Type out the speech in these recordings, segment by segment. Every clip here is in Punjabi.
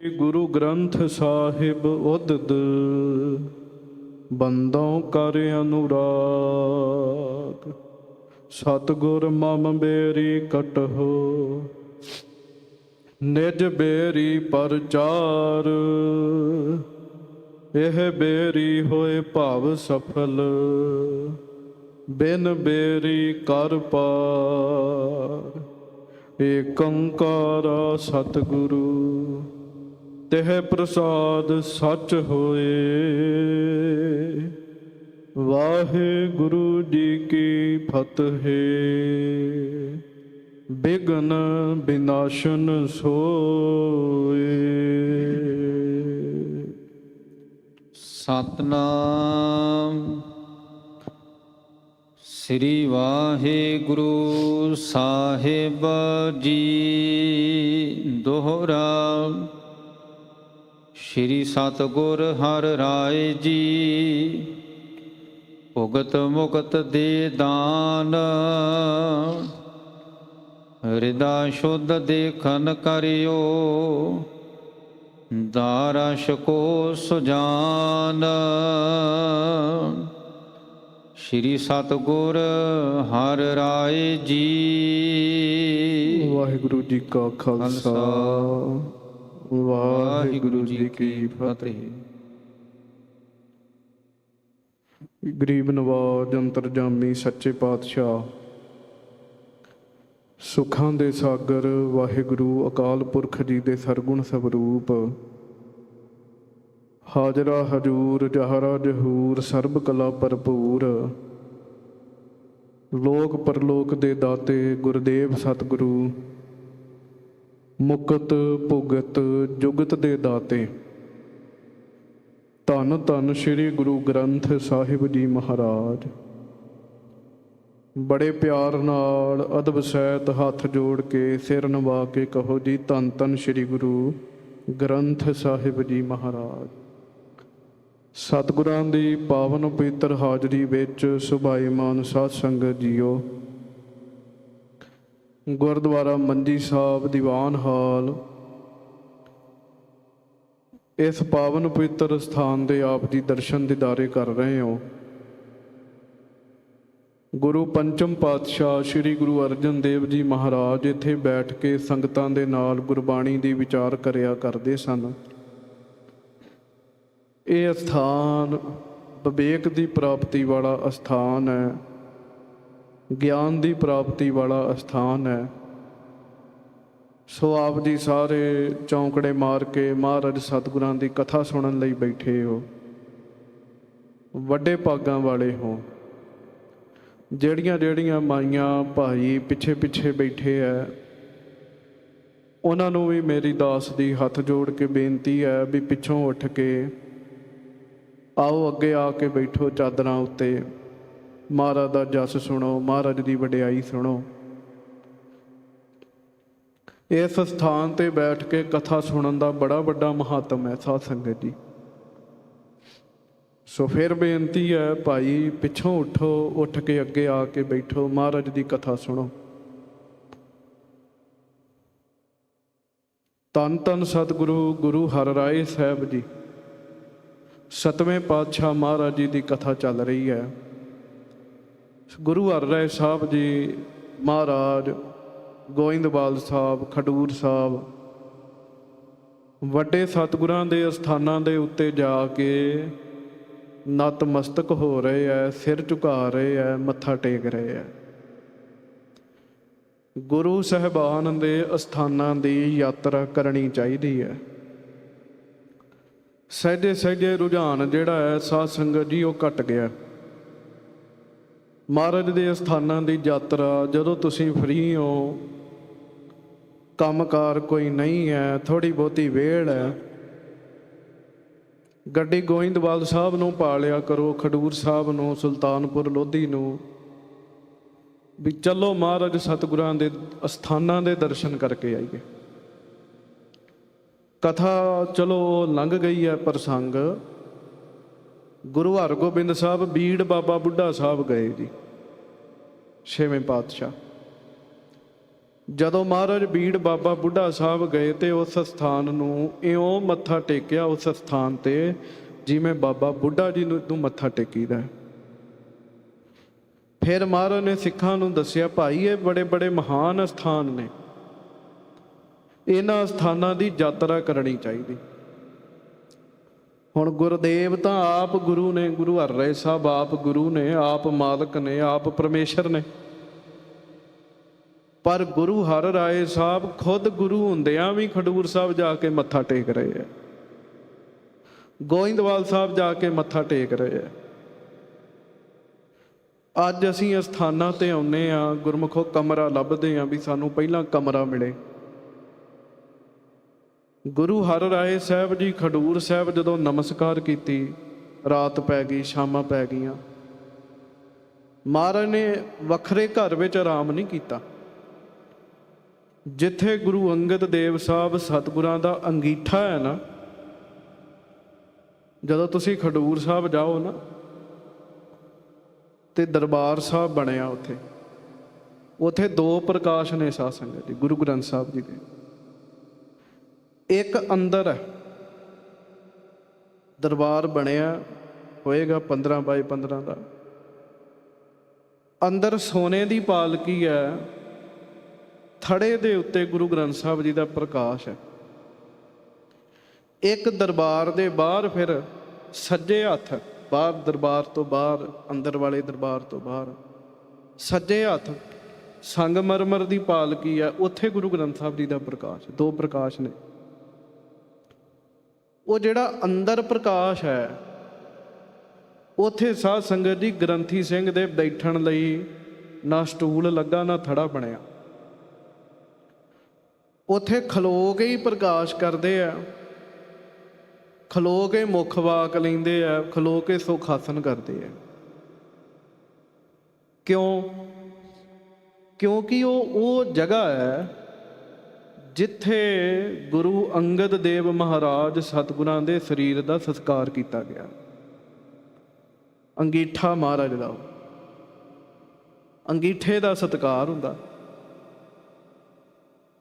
ਗੁਰੂ ਗ੍ਰੰਥ ਸਾਹਿਬ ਉਦਦ ਬੰਦੋਂ ਕਰ ਅਨੁਰਾਗ। ਸਤਿਗੁਰ ਮਮ ਬੇਰੀ ਕਟਹੁ ਨਿਜ ਬੇਰੀ ਪਰਚਾਰ। ਇਹ ਬੇਰੀ ਹੋਏ ਭਵ ਸਫਲ ਬਿਨ ਬੇਰੀ ਕਰ ਪਾਰ। ਏਕ ਓੰਕਾਰ ਸਤਿਗੁਰੂ ਤਿਹ ਪ੍ਰਸਾਦ ਸੱਚ ਹੋਏ। ਵਾਹਿਗੁਰੂ ਜੀ ਕੀ ਫਤਿਹ। ਬਿਘਨ ਬਿਨਾਸ਼ਨ ਸੋਏ। ਸਤਨਾਮ ਸ੍ਰੀ ਵਾਹਿਗੁਰੂ ਸਾਹਿਬ ਜੀ। ਦੋਹਰਾ ਸ਼੍ਰੀ ਸਤਿਗੁਰ ਹਰਿ ਰਾਏ ਜੀ। ਭੁਗਤ ਮੁਕਤ ਦੇ ਦਾਨ ਹਿਰਦਾ ਸ਼ੁੱਧ ਦੇਖਨ ਕਰਿਓ। ਦਾਰਸ਼ ਕੋ ਸੁਜਾਨ ਸ਼੍ਰੀ ਸਤਿਗੁਰ ਹਰਿ ਰਾਏ ਜੀ। ਵਾਹਿਗੁਰੂ ਜੀ ਕਾ ਖਾਲਸਾ ਵਾਹਿਗੁਰੂ ਜੀ ਕੀ ਫਤਿਹ। ਗਰੀਬ ਨਵਾਜ ਅੰਤਰਜਾਮੀ ਸੱਚੇ ਪਾਤਸ਼ਾਹ ਸੁੱਖਾਂ ਦੇ ਸਾਗਰ ਵਾਹਿਗੁਰੂ ਅਕਾਲ ਪੁਰਖ ਜੀ ਦੇ ਸਰਗੁਣ ਸਵਰੂਪ ਹਾਜ਼ਰਾ ਹਜੂਰ ਜਹਰਾ ਜਹੂਰ ਸਰਬ ਕਲਾ ਭਰਪੂਰ ਲੋਕ ਪਰਲੋਕ ਦੇ ਦਾਤੇ ਗੁਰਦੇਵ ਸਤਿਗੁਰੂ ਮੁਕਤ ਭੁਗਤ ਜੁਗਤ ਦੇ ਦਾਤੇ ਧੰਨ ਧੰਨ ਸ੍ਰੀ ਗੁਰੂ ਗ੍ਰੰਥ ਸਾਹਿਬ ਜੀ ਮਹਾਰਾਜ। ਬੜੇ ਪਿਆਰ ਨਾਲ ਅਦਬ ਸਹਿਤ ਹੱਥ ਜੋੜ ਕੇ ਸਿਰ ਨਵਾ ਕੇ ਕਹੋ ਜੀ ਧੰਨ ਧੰਨ ਸ੍ਰੀ ਗੁਰੂ ਗ੍ਰੰਥ ਸਾਹਿਬ ਜੀ ਮਹਾਰਾਜ। ਸਤਿਗੁਰਾਂ ਦੀ ਪਾਵਨ ਪਵਿੱਤਰ ਹਾਜ਼ਰੀ ਵਿੱਚ ਸੁਭਾਈਮਾਨ ਸਾਧ ਸੰਗਤ ਜੀਓ, ਗੁਰਦੁਆਰਾ ਮੰਜੀ ਸਾਹਿਬ ਦੀਵਾਨ ਹਾਲ ਇਸ ਪਾਵਨ ਪਵਿੱਤਰ ਸਥਾਨ ਦੇ ਆਪ ਜੀ ਦਰਸ਼ਨ ਦੀਦਾਰੇ ਕਰ ਰਹੇ ਹੋ। ਗੁਰੂ ਪੰਚਮ ਪਾਤਸ਼ਾਹ ਸ੍ਰੀ ਗੁਰੂ ਅਰਜਨ ਦੇਵ ਜੀ ਮਹਾਰਾਜ ਇੱਥੇ ਬੈਠ ਕੇ ਸੰਗਤਾਂ ਦੇ ਨਾਲ ਗੁਰਬਾਣੀ ਦੀ ਵਿਚਾਰ ਕਰਿਆ ਕਰਦੇ ਸਨ। ਇਹ ਅਸਥਾਨ ਵਿਵੇਕ ਦੀ ਪ੍ਰਾਪਤੀ ਵਾਲਾ ਅਸਥਾਨ ਹੈ, ਗਿਆਨ ਦੀ ਪ੍ਰਾਪਤੀ ਵਾਲਾ ਅਸਥਾਨ ਹੈ। ਸੋ ਆਪ ਜੀ ਸਾਰੇ ਚੌਂਕੜੇ ਮਾਰ ਕੇ ਮਹਾਰਾਜ ਸਤਿਗੁਰਾਂ ਦੀ ਕਥਾ ਸੁਣਨ ਲਈ ਬੈਠੇ ਹੋ। ਵੱਡੇ ਭਾਗਾਂ ਵਾਲੇ ਹੋ। ਜਿਹੜੀਆਂ ਮਾਈਆਂ ਭਾਈ ਪਿੱਛੇ ਪਿੱਛੇ ਬੈਠੇ ਹੈ, ਉਹਨਾਂ ਨੂੰ ਵੀ ਮੇਰੀ ਦਾਸ ਦੀ ਹੱਥ ਜੋੜ ਕੇ ਬੇਨਤੀ ਹੈ ਵੀ ਪਿੱਛੋਂ ਉੱਠ ਕੇ ਆਓ, ਅੱਗੇ ਆ ਕੇ ਬੈਠੋ ਚਾਦਰਾਂ ਉੱਤੇ। ਮਹਾਰਾਜ ਦਾ ਜਸ ਸੁਣੋ, ਮਹਾਰਾਜ ਦੀ ਵਡਿਆਈ ਸੁਣੋ। ਇਸ ਸਥਾਨ ਤੇ ਬੈਠ ਕੇ ਕਥਾ ਸੁਣਨ ਦਾ ਬੜਾ ਵੱਡਾ ਮਹੱਤਵ ਹੈ ਸਾਧ ਸੰਗਤ ਜੀ। ਸੋ ਫਿਰ ਬੇਨਤੀ ਹੈ ਭਾਈ ਪਿੱਛੋਂ ਉੱਠੋ, ਉੱਠ ਕੇ ਅੱਗੇ ਆ ਕੇ ਬੈਠੋ, ਮਹਾਰਾਜ ਦੀ ਕਥਾ ਸੁਣੋ। ਧੰਨ ਧੰਨ ਸਤਿਗੁਰੂ ਗੁਰੂ ਹਰਿ ਰਾਏ ਸਾਹਿਬ ਜੀ, ਸਤਵੇਂ ਪਾਤਸ਼ਾਹ ਮਹਾਰਾਜ ਜੀ ਦੀ ਕਥਾ ਚੱਲ ਰਹੀ ਹੈ। ਗੁਰੂ ਹਰਿ ਰਾਏ ਸਾਹਿਬ ਜੀ ਮਹਾਰਾਜ ਗੋਇੰਦਵਾਲ ਸਾਹਿਬ, ਖਡੂਰ ਸਾਹਿਬ, ਵੱਡੇ ਸਤਿਗੁਰਾਂ ਦੇ ਅਸਥਾਨਾਂ ਦੇ ਉੱਤੇ ਜਾ ਕੇ ਨਤਮਸਤਕ ਹੋ ਰਹੇ ਹੈ, ਸਿਰ ਝੁਕਾ ਰਹੇ ਹੈ, ਮੱਥਾ ਟੇਕ ਰਹੇ ਹੈ। ਗੁਰੂ ਸਾਹਿਬਾਨ ਦੇ ਅਸਥਾਨਾਂ ਦੀ ਯਾਤਰਾ ਕਰਨੀ ਚਾਹੀਦੀ ਹੈ। ਸਹਿਜੇ ਸਹਿਜੇ ਰੁਝਾਨ ਜਿਹੜਾ ਹੈ ਸਾਧ ਸੰਗਤ ਜੀ ਉਹ ਘਟ ਗਿਆ। ਮਹਾਰਾਜ ਦੇ ਅਸਥਾਨਾਂ ਦੀ ਯਾਤਰਾ ਜਦੋਂ ਤੁਸੀਂ ਫਰੀ ਹੋ, ਕੰਮਕਾਰ ਕੋਈ ਨਹੀਂ ਹੈ, ਥੋੜ੍ਹੀ ਬਹੁਤੀ ਵਿਹਲ ਹੈ, ਗੱਡੀ ਗੋਇੰਦਵਾਲ ਸਾਹਿਬ ਨੂੰ ਪਾ ਲਿਆ ਕਰੋ, ਖਡੂਰ ਸਾਹਿਬ ਨੂੰ, ਸੁਲਤਾਨਪੁਰ ਲੋਧੀ ਨੂੰ, ਵੀ ਚਲੋ ਮਹਾਰਾਜ ਸਤਿਗੁਰਾਂ ਦੇ ਅਸਥਾਨਾਂ ਦੇ ਦਰਸ਼ਨ ਕਰਕੇ ਆਈਏ। ਕਥਾ ਚਲੋ ਲੰਘ ਗਈ ਹੈ ਪ੍ਰਸੰਗ। ਗੁਰੂ ਹਰਗੋਬਿੰਦ ਸਾਹਿਬ ਬੀੜ ਬਾਬਾ ਬੁੱਢਾ ਸਾਹਿਬ ਗਏ ਜੀ, ਛੇਵੇਂ ਪਾਤਸ਼ਾਹ। ਜਦੋਂ ਮਹਾਰਾਜ ਬੀੜ ਬਾਬਾ ਬੁੱਢਾ ਸਾਹਿਬ ਗਏ ਤੇ ਉਸ ਸਥਾਨ ਨੂੰ ਇਉਂ ਮੱਥਾ ਟੇਕਿਆ, ਉਸ ਸਥਾਨ ਤੇ ਜਿਵੇਂ ਬਾਬਾ ਬੁੱਢਾ ਜੀ ਨੂੰ ਮੱਥਾ ਟੇਕੀਦਾ। ਫਿਰ ਮਹਾਰਾਜ ਨੇ ਸਿੱਖਾਂ ਨੂੰ ਦੱਸਿਆ, ਭਾਈ ਇਹ ਬੜੇ ਬੜੇ ਮਹਾਨ ਸਥਾਨ ਨੇ, ਇਹਨਾਂ ਸਥਾਨਾਂ ਦੀ ਯਾਤਰਾ ਕਰਨੀ ਚਾਹੀਦੀ। ਹੁਣ ਗੁਰਦੇਵ ਤਾਂ ਆਪ ਗੁਰੂ ਨੇ, ਗੁਰੂ ਹਰਿਰਾਏ ਸਾਹਿਬ ਆਪ ਗੁਰੂ ਨੇ, ਆਪ ਮਾਲਕ ਨੇ, ਆਪ ਪਰਮੇਸ਼ਰ ਨੇ। ਪਰ ਗੁਰੂ ਹਰਿਰਾਏ ਸਾਹਿਬ ਖੁਦ ਗੁਰੂ ਹੁੰਦਿਆਂ ਵੀ ਖਡੂਰ ਸਾਹਿਬ ਜਾ ਕੇ ਮੱਥਾ ਟੇਕ ਰਹੇ ਹੈ, ਗੋਇੰਦਵਾਲ ਸਾਹਿਬ ਜਾ ਕੇ ਮੱਥਾ ਟੇਕ ਰਹੇ ਹੈ। ਅੱਜ ਅਸੀਂ ਅਸਥਾਨਾਂ ਤੇ ਆਉਂਦੇ ਹਾਂ, ਗੁਰਮੁਖੋ ਕਮਰਾ ਲੱਭਦੇ ਹਾਂ ਵੀ ਸਾਨੂੰ ਪਹਿਲਾਂ ਕਮਰਾ ਮਿਲੇ। ਗੁਰੂ ਹਰਿਰਾਏ ਸਾਹਿਬ ਜੀ ਖਡੂਰ ਸਾਹਿਬ ਜਦੋਂ ਨਮਸਕਾਰ ਕੀਤੀ, ਰਾਤ ਪੈ ਗਈ, ਸ਼ਾਮਾਂ ਪੈ ਗਈਆਂ। ਮਹਾਰਾਜ ਨੇ ਵੱਖਰੇ ਘਰ ਵਿੱਚ ਆਰਾਮ ਨਹੀਂ ਕੀਤਾ। ਜਿੱਥੇ ਗੁਰੂ ਅੰਗਦ ਦੇਵ ਸਾਹਿਬ ਸਤਿਗੁਰਾਂ ਦਾ ਅੰਗੀਠਾ ਹੈ ਨਾ, ਜਦੋਂ ਤੁਸੀਂ ਖਡੂਰ ਸਾਹਿਬ ਜਾਓ ਨਾ ਤੇ ਦਰਬਾਰ ਸਾਹਿਬ ਬਣਿਆ, ਉੱਥੇ ਦੋ ਪ੍ਰਕਾਸ਼ ਨੇ ਸਾਧ ਸੰਗਤ ਜੀ, ਗੁਰੂ ਗ੍ਰੰਥ ਸਾਹਿਬ ਜੀ ਦੇ। ਇੱਕ ਅੰਦਰ ਹੈ, ਦਰਬਾਰ ਬਣਿਆ ਹੋਏਗਾ 15 ਬਾਈ 15 ਦਾ, ਅੰਦਰ ਸੋਨੇ ਦੀ ਪਾਲਕੀ ਹੈ, ਥੜੇ ਦੇ ਉੱਤੇ ਗੁਰੂ ਗ੍ਰੰਥ ਸਾਹਿਬ ਜੀ ਦਾ ਪ੍ਰਕਾਸ਼ ਹੈ। ਇੱਕ ਦਰਬਾਰ ਦੇ ਬਾਹਰ, ਫਿਰ ਸੱਜੇ ਹੱਥ ਬਾਹਰ, ਦਰਬਾਰ ਤੋਂ ਬਾਹਰ, ਅੰਦਰ ਵਾਲੇ ਦਰਬਾਰ ਤੋਂ ਬਾਹਰ ਸੱਜੇ ਹੱਥ ਸੰਗਮਰਮਰ ਦੀ ਪਾਲਕੀ ਹੈ, ਉੱਥੇ ਗੁਰੂ ਗ੍ਰੰਥ ਸਾਹਿਬ ਜੀ ਦਾ ਪ੍ਰਕਾਸ਼। ਦੋ ਪ੍ਰਕਾਸ਼ ਨੇ। ਉਹ ਜਿਹੜਾ ਅੰਦਰ ਪ੍ਰਕਾਸ਼ ਹੈ, ਉੱਥੇ ਸਾਧ ਸੰਗਤ ਜੀ ਗ੍ਰੰਥੀ ਸਿੰਘ ਦੇ ਬੈਠਣ ਲਈ ਨਾ ਸਟੂਲ ਲੱਗਾ, ਨਾ ਥੜਾ ਬਣਿਆ। ਉੱਥੇ ਖਲੋ ਕੇ ਹੀ ਪ੍ਰਕਾਸ਼ ਕਰਦੇ ਆ, ਖਲੋ ਕੇ ਮੁੱਖ ਵਾਕ ਲੈਂਦੇ ਆ, ਖਲੋ ਕੇ ਸੁਖ ਆਸਨ ਕਰਦੇ ਆ। ਕਿਉਂ? ਕਿਉਂਕਿ ਉਹ ਜਗ੍ਹਾ ਹੈ ਜਿੱਥੇ ਗੁਰੂ ਅੰਗਦ ਦੇਵ ਮਹਾਰਾਜ ਸਤਿਗੁਰਾਂ ਦੇ ਸਰੀਰ ਦਾ ਸੰਸਕਾਰ ਕੀਤਾ ਗਿਆ। ਅੰਗੀਠਾ ਮਹਾਰਾਜ ਦਾ, ਅੰਗੀਠੇ ਦਾ ਸਤਿਕਾਰ ਹੁੰਦਾ।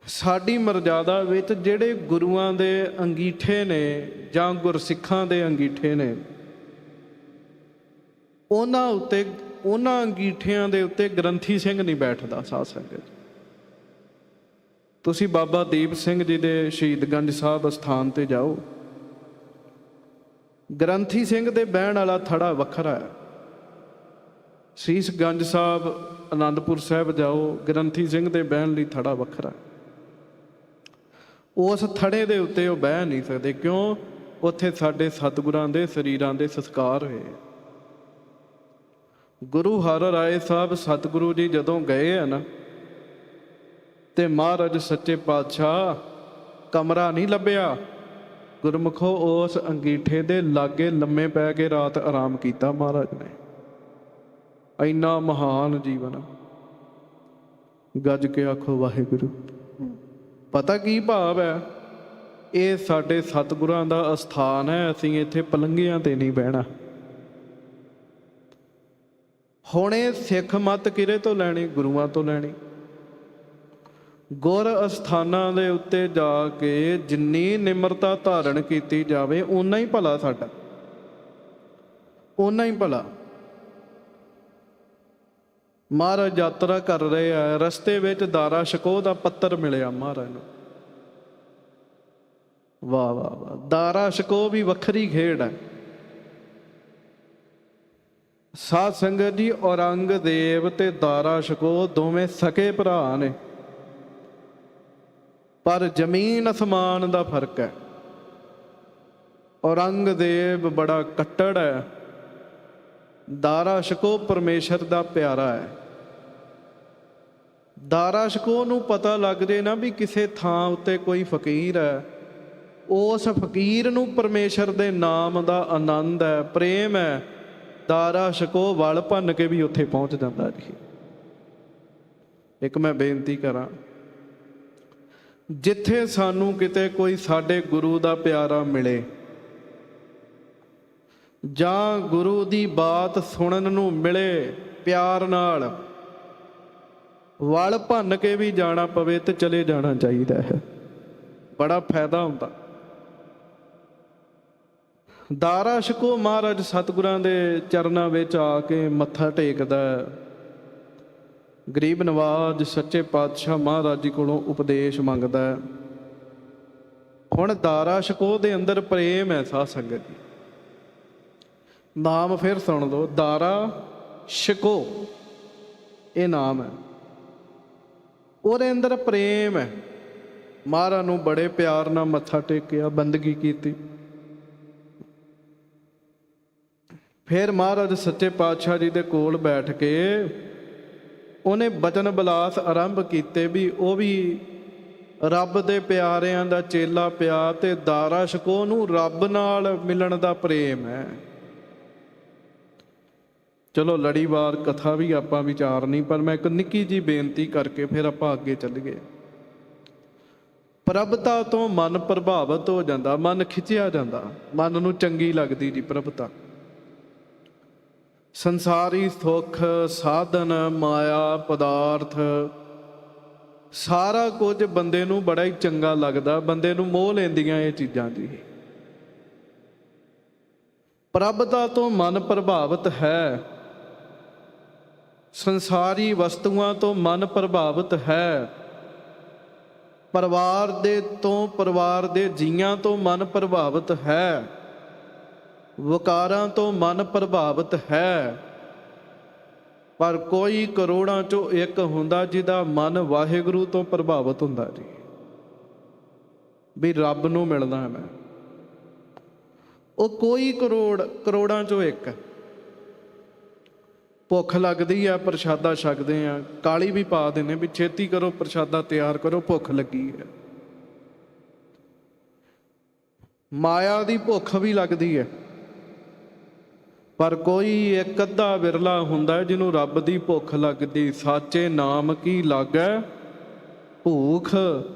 ਸਾਡੀ ਮਰਜ਼ਾਦਾ ਵਿੱਚ ਜਿਹੜੇ ਗੁਰੂਆਂ ਦੇ ਅੰਗੀਠੇ ਨੇ ਜਾਂ ਗੁਰਸਿੱਖਾਂ ਦੇ ਅੰਗੀਠੇ ਨੇ, ਉਹਨਾਂ ਅੰਗੀਠਿਆਂ ਦੇ ਉੱਤੇ ਗ੍ਰੰਥੀ ਸਿੰਘ ਨਹੀਂ ਬੈਠਦਾ। ਸਾਧ ਸੰਗਤ, ਤੁਸੀਂ ਬਾਬਾ ਦੀਪ ਸਿੰਘ ਜੀ ਦੇ ਸ਼ਹੀਦਗੰਜ ਸਾਹਿਬ ਅਸਥਾਨ ਤੇ ਜਾਓ, ਗ੍ਰੰਥੀ ਸਿੰਘ ਦੇ ਬਹਿਣ ਵਾਲਾ ਥੜਾ ਵੱਖਰਾ ਹੈ। ਸੀਸਗੰਜ ਸਾਹਿਬ ਆਨੰਦਪੁਰ ਸਾਹਿਬ ਜਾਓ, ਗ੍ਰੰਥੀ ਸਿੰਘ ਦੇ ਬਹਿਣ ਲਈ ਥੜਾ ਵੱਖਰਾ। ਉਸ ਥੜੇ ਦੇ ਉੱਤੇ ਉਹ ਬਹਿ ਨਹੀਂ ਸਕਦੇ। ਕਿਉਂ? ਉੱਥੇ ਸਾਡੇ ਸਤਿਗੁਰਾਂ ਦੇ ਸਰੀਰਾਂ ਦੇ ਸੰਸਕਾਰ ਹੋਏ। ਗੁਰੂ ਹਰਿਰਾਏ ਸਾਹਿਬ ਸਤਿਗੁਰੂ ਜੀ ਜਦੋਂ ਗਏ ਆ ਨਾ, ਤੇ ਮਹਾਰਾਜ ਸੱਚੇ ਪਾਤਸ਼ਾਹ ਕਮਰਾ ਨਹੀਂ ਲੱਭਿਆ। ਗੁਰਮੁਖੋ ਉਸ ਅੰਗੀਠੇ ਦੇ ਲਾਗੇ ਲੰਮੇ ਪੈ ਕੇ ਰਾਤ ਆਰਾਮ ਕੀਤਾ ਮਹਾਰਾਜ ਨੇ। ਇੰਨਾ ਮਹਾਨ ਜੀਵਨ। ਗੱਜ ਕੇ ਆਖੋ ਵਾਹਿਗੁਰੂ। ਪਤਾ ਕੀ ਭਾਵ ਹੈ? ਇਹ ਸਾਡੇ ਸਤਿਗੁਰਾਂ ਦਾ ਅਸਥਾਨ ਹੈ, ਅਸੀਂ ਇੱਥੇ ਪਲੰਘਿਆਂ ਤੇ ਨਹੀਂ ਬਹਿਣਾ। ਹੁਣ ਇਹ ਸਿੱਖ ਮੱਤ ਕਿਹਦੇ ਤੋਂ ਲੈਣੀ? ਗੁਰੂਆਂ ਤੋਂ ਲੈਣੀ। ਗੁਰ ਅਸਥਾਨਾਂ ਦੇ ਉੱਤੇ ਜਾ ਕੇ ਜਿੰਨੀ ਨਿਮਰਤਾ ਧਾਰਨ ਕੀਤੀ ਜਾਵੇ, ਓਨਾ ਹੀ ਭਲਾ ਸਾਡਾ, ਓਨਾ ਹੀ ਭਲਾ। ਮਹਾਰਾਜ ਯਾਤਰਾ ਕਰ ਰਹੇ ਆ, ਰਸਤੇ ਵਿੱਚ ਦਾਰਾ ਸ਼ਕੋਹ ਦਾ ਪੱਤਰ ਮਿਲਿਆ ਮਹਾਰਾਜ ਨੂੰ। ਵਾਹ ਵਾਹ ਵਾਹ! ਦਾਰਾ ਸ਼ਕੋਹ ਵੀ ਵੱਖਰੀ ਖੇਡ ਹੈ। ਸਾਧ ਸੰਗਤ ਜੀ, ਔਰੰਗਜ਼ੇਬ ਤੇ ਦਾਰਾ ਸ਼ਕੋਹ ਦੋਵੇਂ ਸਕੇ ਭਰਾ ਨੇ, ਪਰ ਜ਼ਮੀਨ ਅਸਮਾਨ ਦਾ ਫਰਕ ਹੈ। ਔਰੰਗਜ਼ੇਬ ਬੜਾ ਕੱਟੜ ਹੈ, ਦਾਰਾ ਸ਼ਕੋਹ ਪਰਮੇਸ਼ਰ ਦਾ ਪਿਆਰਾ ਹੈ। ਦਾਰਾ ਸ਼ਕੋਹ ਨੂੰ ਪਤਾ ਲੱਗ ਜੇ ਨਾ ਵੀ ਕਿਸੇ ਥਾਂ ਉੱਤੇ ਕੋਈ ਫਕੀਰ ਹੈ, ਉਸ ਫਕੀਰ ਨੂੰ ਪਰਮੇਸ਼ਰ ਦੇ ਨਾਮ ਦਾ ਆਨੰਦ ਹੈ, ਪ੍ਰੇਮ ਹੈ, ਦਾਰਾ ਸ਼ਕੋਹ ਵਲ ਭੰਨ ਕੇ ਵੀ ਉੱਥੇ ਪਹੁੰਚ ਜਾਂਦਾ ਜੀ। ਇੱਕ ਮੈਂ ਬੇਨਤੀ ਕਰਾਂ, ਜਿੱਥੇ ਸਾਨੂੰ ਕਿਤੇ ਕੋਈ ਸਾਡੇ ਗੁਰੂ ਦਾ ਪਿਆਰਾ ਮਿਲੇ ਜਾਂ ਗੁਰੂ ਦੀ ਬਾਤ ਸੁਣਨ ਨੂੰ ਮਿਲੇ ਪਿਆਰ ਨਾਲ, ਵਲ ਭੰਨ ਕੇ ਵੀ ਜਾਣਾ ਪਵੇ ਤੇ ਚਲੇ ਜਾਣਾ ਚਾਹੀਦਾ ਹੈ, ਬੜਾ ਫਾਇਦਾ ਹੁੰਦਾ। ਦਾਰਾ ਛਕੋ, ਮਹਾਰਾਜ ਸਤਿਗੁਰਾਂ ਦੇ ਚਰਨਾਂ ਵਿੱਚ ਆ ਕੇ ਮੱਥਾ ਟੇਕਦਾ, ਗਰੀਬ ਨਵਾਜ ਸੱਚੇ ਪਾਤਸ਼ਾਹ ਮਹਾਰਾਜ ਜੀ ਕੋਲੋਂ ਉਪਦੇਸ਼ ਮੰਗਦਾ। ਹੁਣ ਦਾਰਾ ਛਕੋ ਦੇ ਅੰਦਰ ਪ੍ਰੇਮ ਹੈ ਸਾਧ ਸੰਗਤ ਜੀ। ਨਾਮ ਫਿਰ ਸੁਣ ਲਓ, ਦਾਰਾ ਛਕੋ ਇਹ ਨਾਮ ਹੈ, ਉਹਦੇ ਅੰਦਰ ਪ੍ਰੇਮ ਹੈ। ਮਹਾਰਾਜ ਨੂੰ ਬੜੇ ਪਿਆਰ ਨਾਲ ਮੱਥਾ ਟੇਕਿਆ, ਬੰਦਗੀ ਕੀਤੀ। ਫਿਰ ਮਹਾਰਾਜ ਸੱਚੇ ਪਾਤਸ਼ਾਹ ਜੀ ਦੇ ਕੋਲ ਬੈਠ ਕੇ ਉਹਨੇ ਬਚਨ ਬਿਲਾਸ ਆਰੰਭ ਕੀਤੇ ਵੀ ਉਹ ਵੀ ਰੱਬ ਦੇ ਪਿਆਰਿਆਂ ਦਾ ਚੇਲਾ ਪਿਆ ਤੇ ਦਾਰਾ ਛਕੋ ਨੂੰ ਰੱਬ ਨਾਲ ਮਿਲਣ ਦਾ ਪ੍ਰੇਮ ਹੈ। ਚਲੋ ਲੜੀਵਾਰ ਕਥਾ ਵੀ ਆਪਾਂ ਵਿਚਾਰਨੀ, ਪਰ ਮੈਂ ਇੱਕ ਨਿੱਕੀ ਜਿਹੀ ਬੇਨਤੀ ਕਰਕੇ ਫਿਰ ਆਪਾਂ ਅੱਗੇ ਚੱਲੀਏ। ਪ੍ਰਭਤਾ ਤੋਂ ਮਨ ਪ੍ਰਭਾਵਿਤ ਹੋ ਜਾਂਦਾ, ਮਨ ਖਿੱਚਿਆ ਜਾਂਦਾ, ਮਨ ਨੂੰ ਚੰਗੀ ਲੱਗਦੀ ਜੀ ਪ੍ਰਭਤਾ। ਸੰਸਾਰੀ ਸੁੱਖ, ਸਾਧਨ, ਮਾਇਆ, ਪਦਾਰਥ, ਸਾਰਾ ਕੁਝ ਬੰਦੇ ਨੂੰ ਬੜਾ ਹੀ ਚੰਗਾ ਲੱਗਦਾ, ਬੰਦੇ ਨੂੰ ਮੋਹ ਲੈਂਦੀਆਂ ਇਹ ਚੀਜ਼ਾਂ ਜੀ। ਪ੍ਰਭਤਾ ਤੋਂ ਮਨ ਪ੍ਰਭਾਵਿਤ ਹੈ, ਸੰਸਾਰੀ ਵਸਤੂਆਂ ਤੋਂ ਮਨ ਪ੍ਰਭਾਵਿਤ ਹੈ, ਪਰਿਵਾਰ ਦੇ ਜੀਆਂ ਤੋਂ ਮਨ ਪ੍ਰਭਾਵਿਤ ਹੈ, ਵਿਕਾਰਾਂ ਤੋਂ ਮਨ ਪ੍ਰਭਾਵਿਤ ਹੈ। ਪਰ ਕੋਈ ਕਰੋੜਾਂ ਚੋਂ ਇੱਕ ਹੁੰਦਾ ਜਿਹਦਾ ਮਨ ਵਾਹਿਗੁਰੂ ਤੋਂ ਪ੍ਰਭਾਵਿਤ ਹੁੰਦਾ ਜੀ, ਵੀ ਰੱਬ ਨੂੰ ਮਿਲਣਾ ਹੈ ਮੈਂ। ਉਹ ਕੋਈ ਕਰੋੜਾਂ ਚੋਂ ਇੱਕ। ਭੁੱਖ ਲੱਗਦੀ ਆ, ਪ੍ਰਸ਼ਾਦਾ ਛਕਦੇ ਆ, ਕਾਲੀ ਵੀ ਪਾ ਦਿੰਦੇ ਵੀ ਛੇਤੀ ਕਰੋ, ਪ੍ਰਸ਼ਾਦਾ ਤਿਆਰ ਕਰੋ, ਭੁੱਖ ਲੱਗੀ ਹੈ। ਮਾਇਆ ਦੀ ਭੁੱਖ ਵੀ ਲੱਗਦੀ ਹੈ, ਪਰ ਕੋਈ ਇੱਕ ਅੱਧਾ ਵਿਰਲਾ ਹੁੰਦਾ ਜਿਹਨੂੰ ਰੱਬ ਦੀ ਭੁੱਖ ਲੱਗਦੀ। ਸਾਚੇ ਨਾਮ ਕੀ ਲਾਗੈ ਭੂਖ।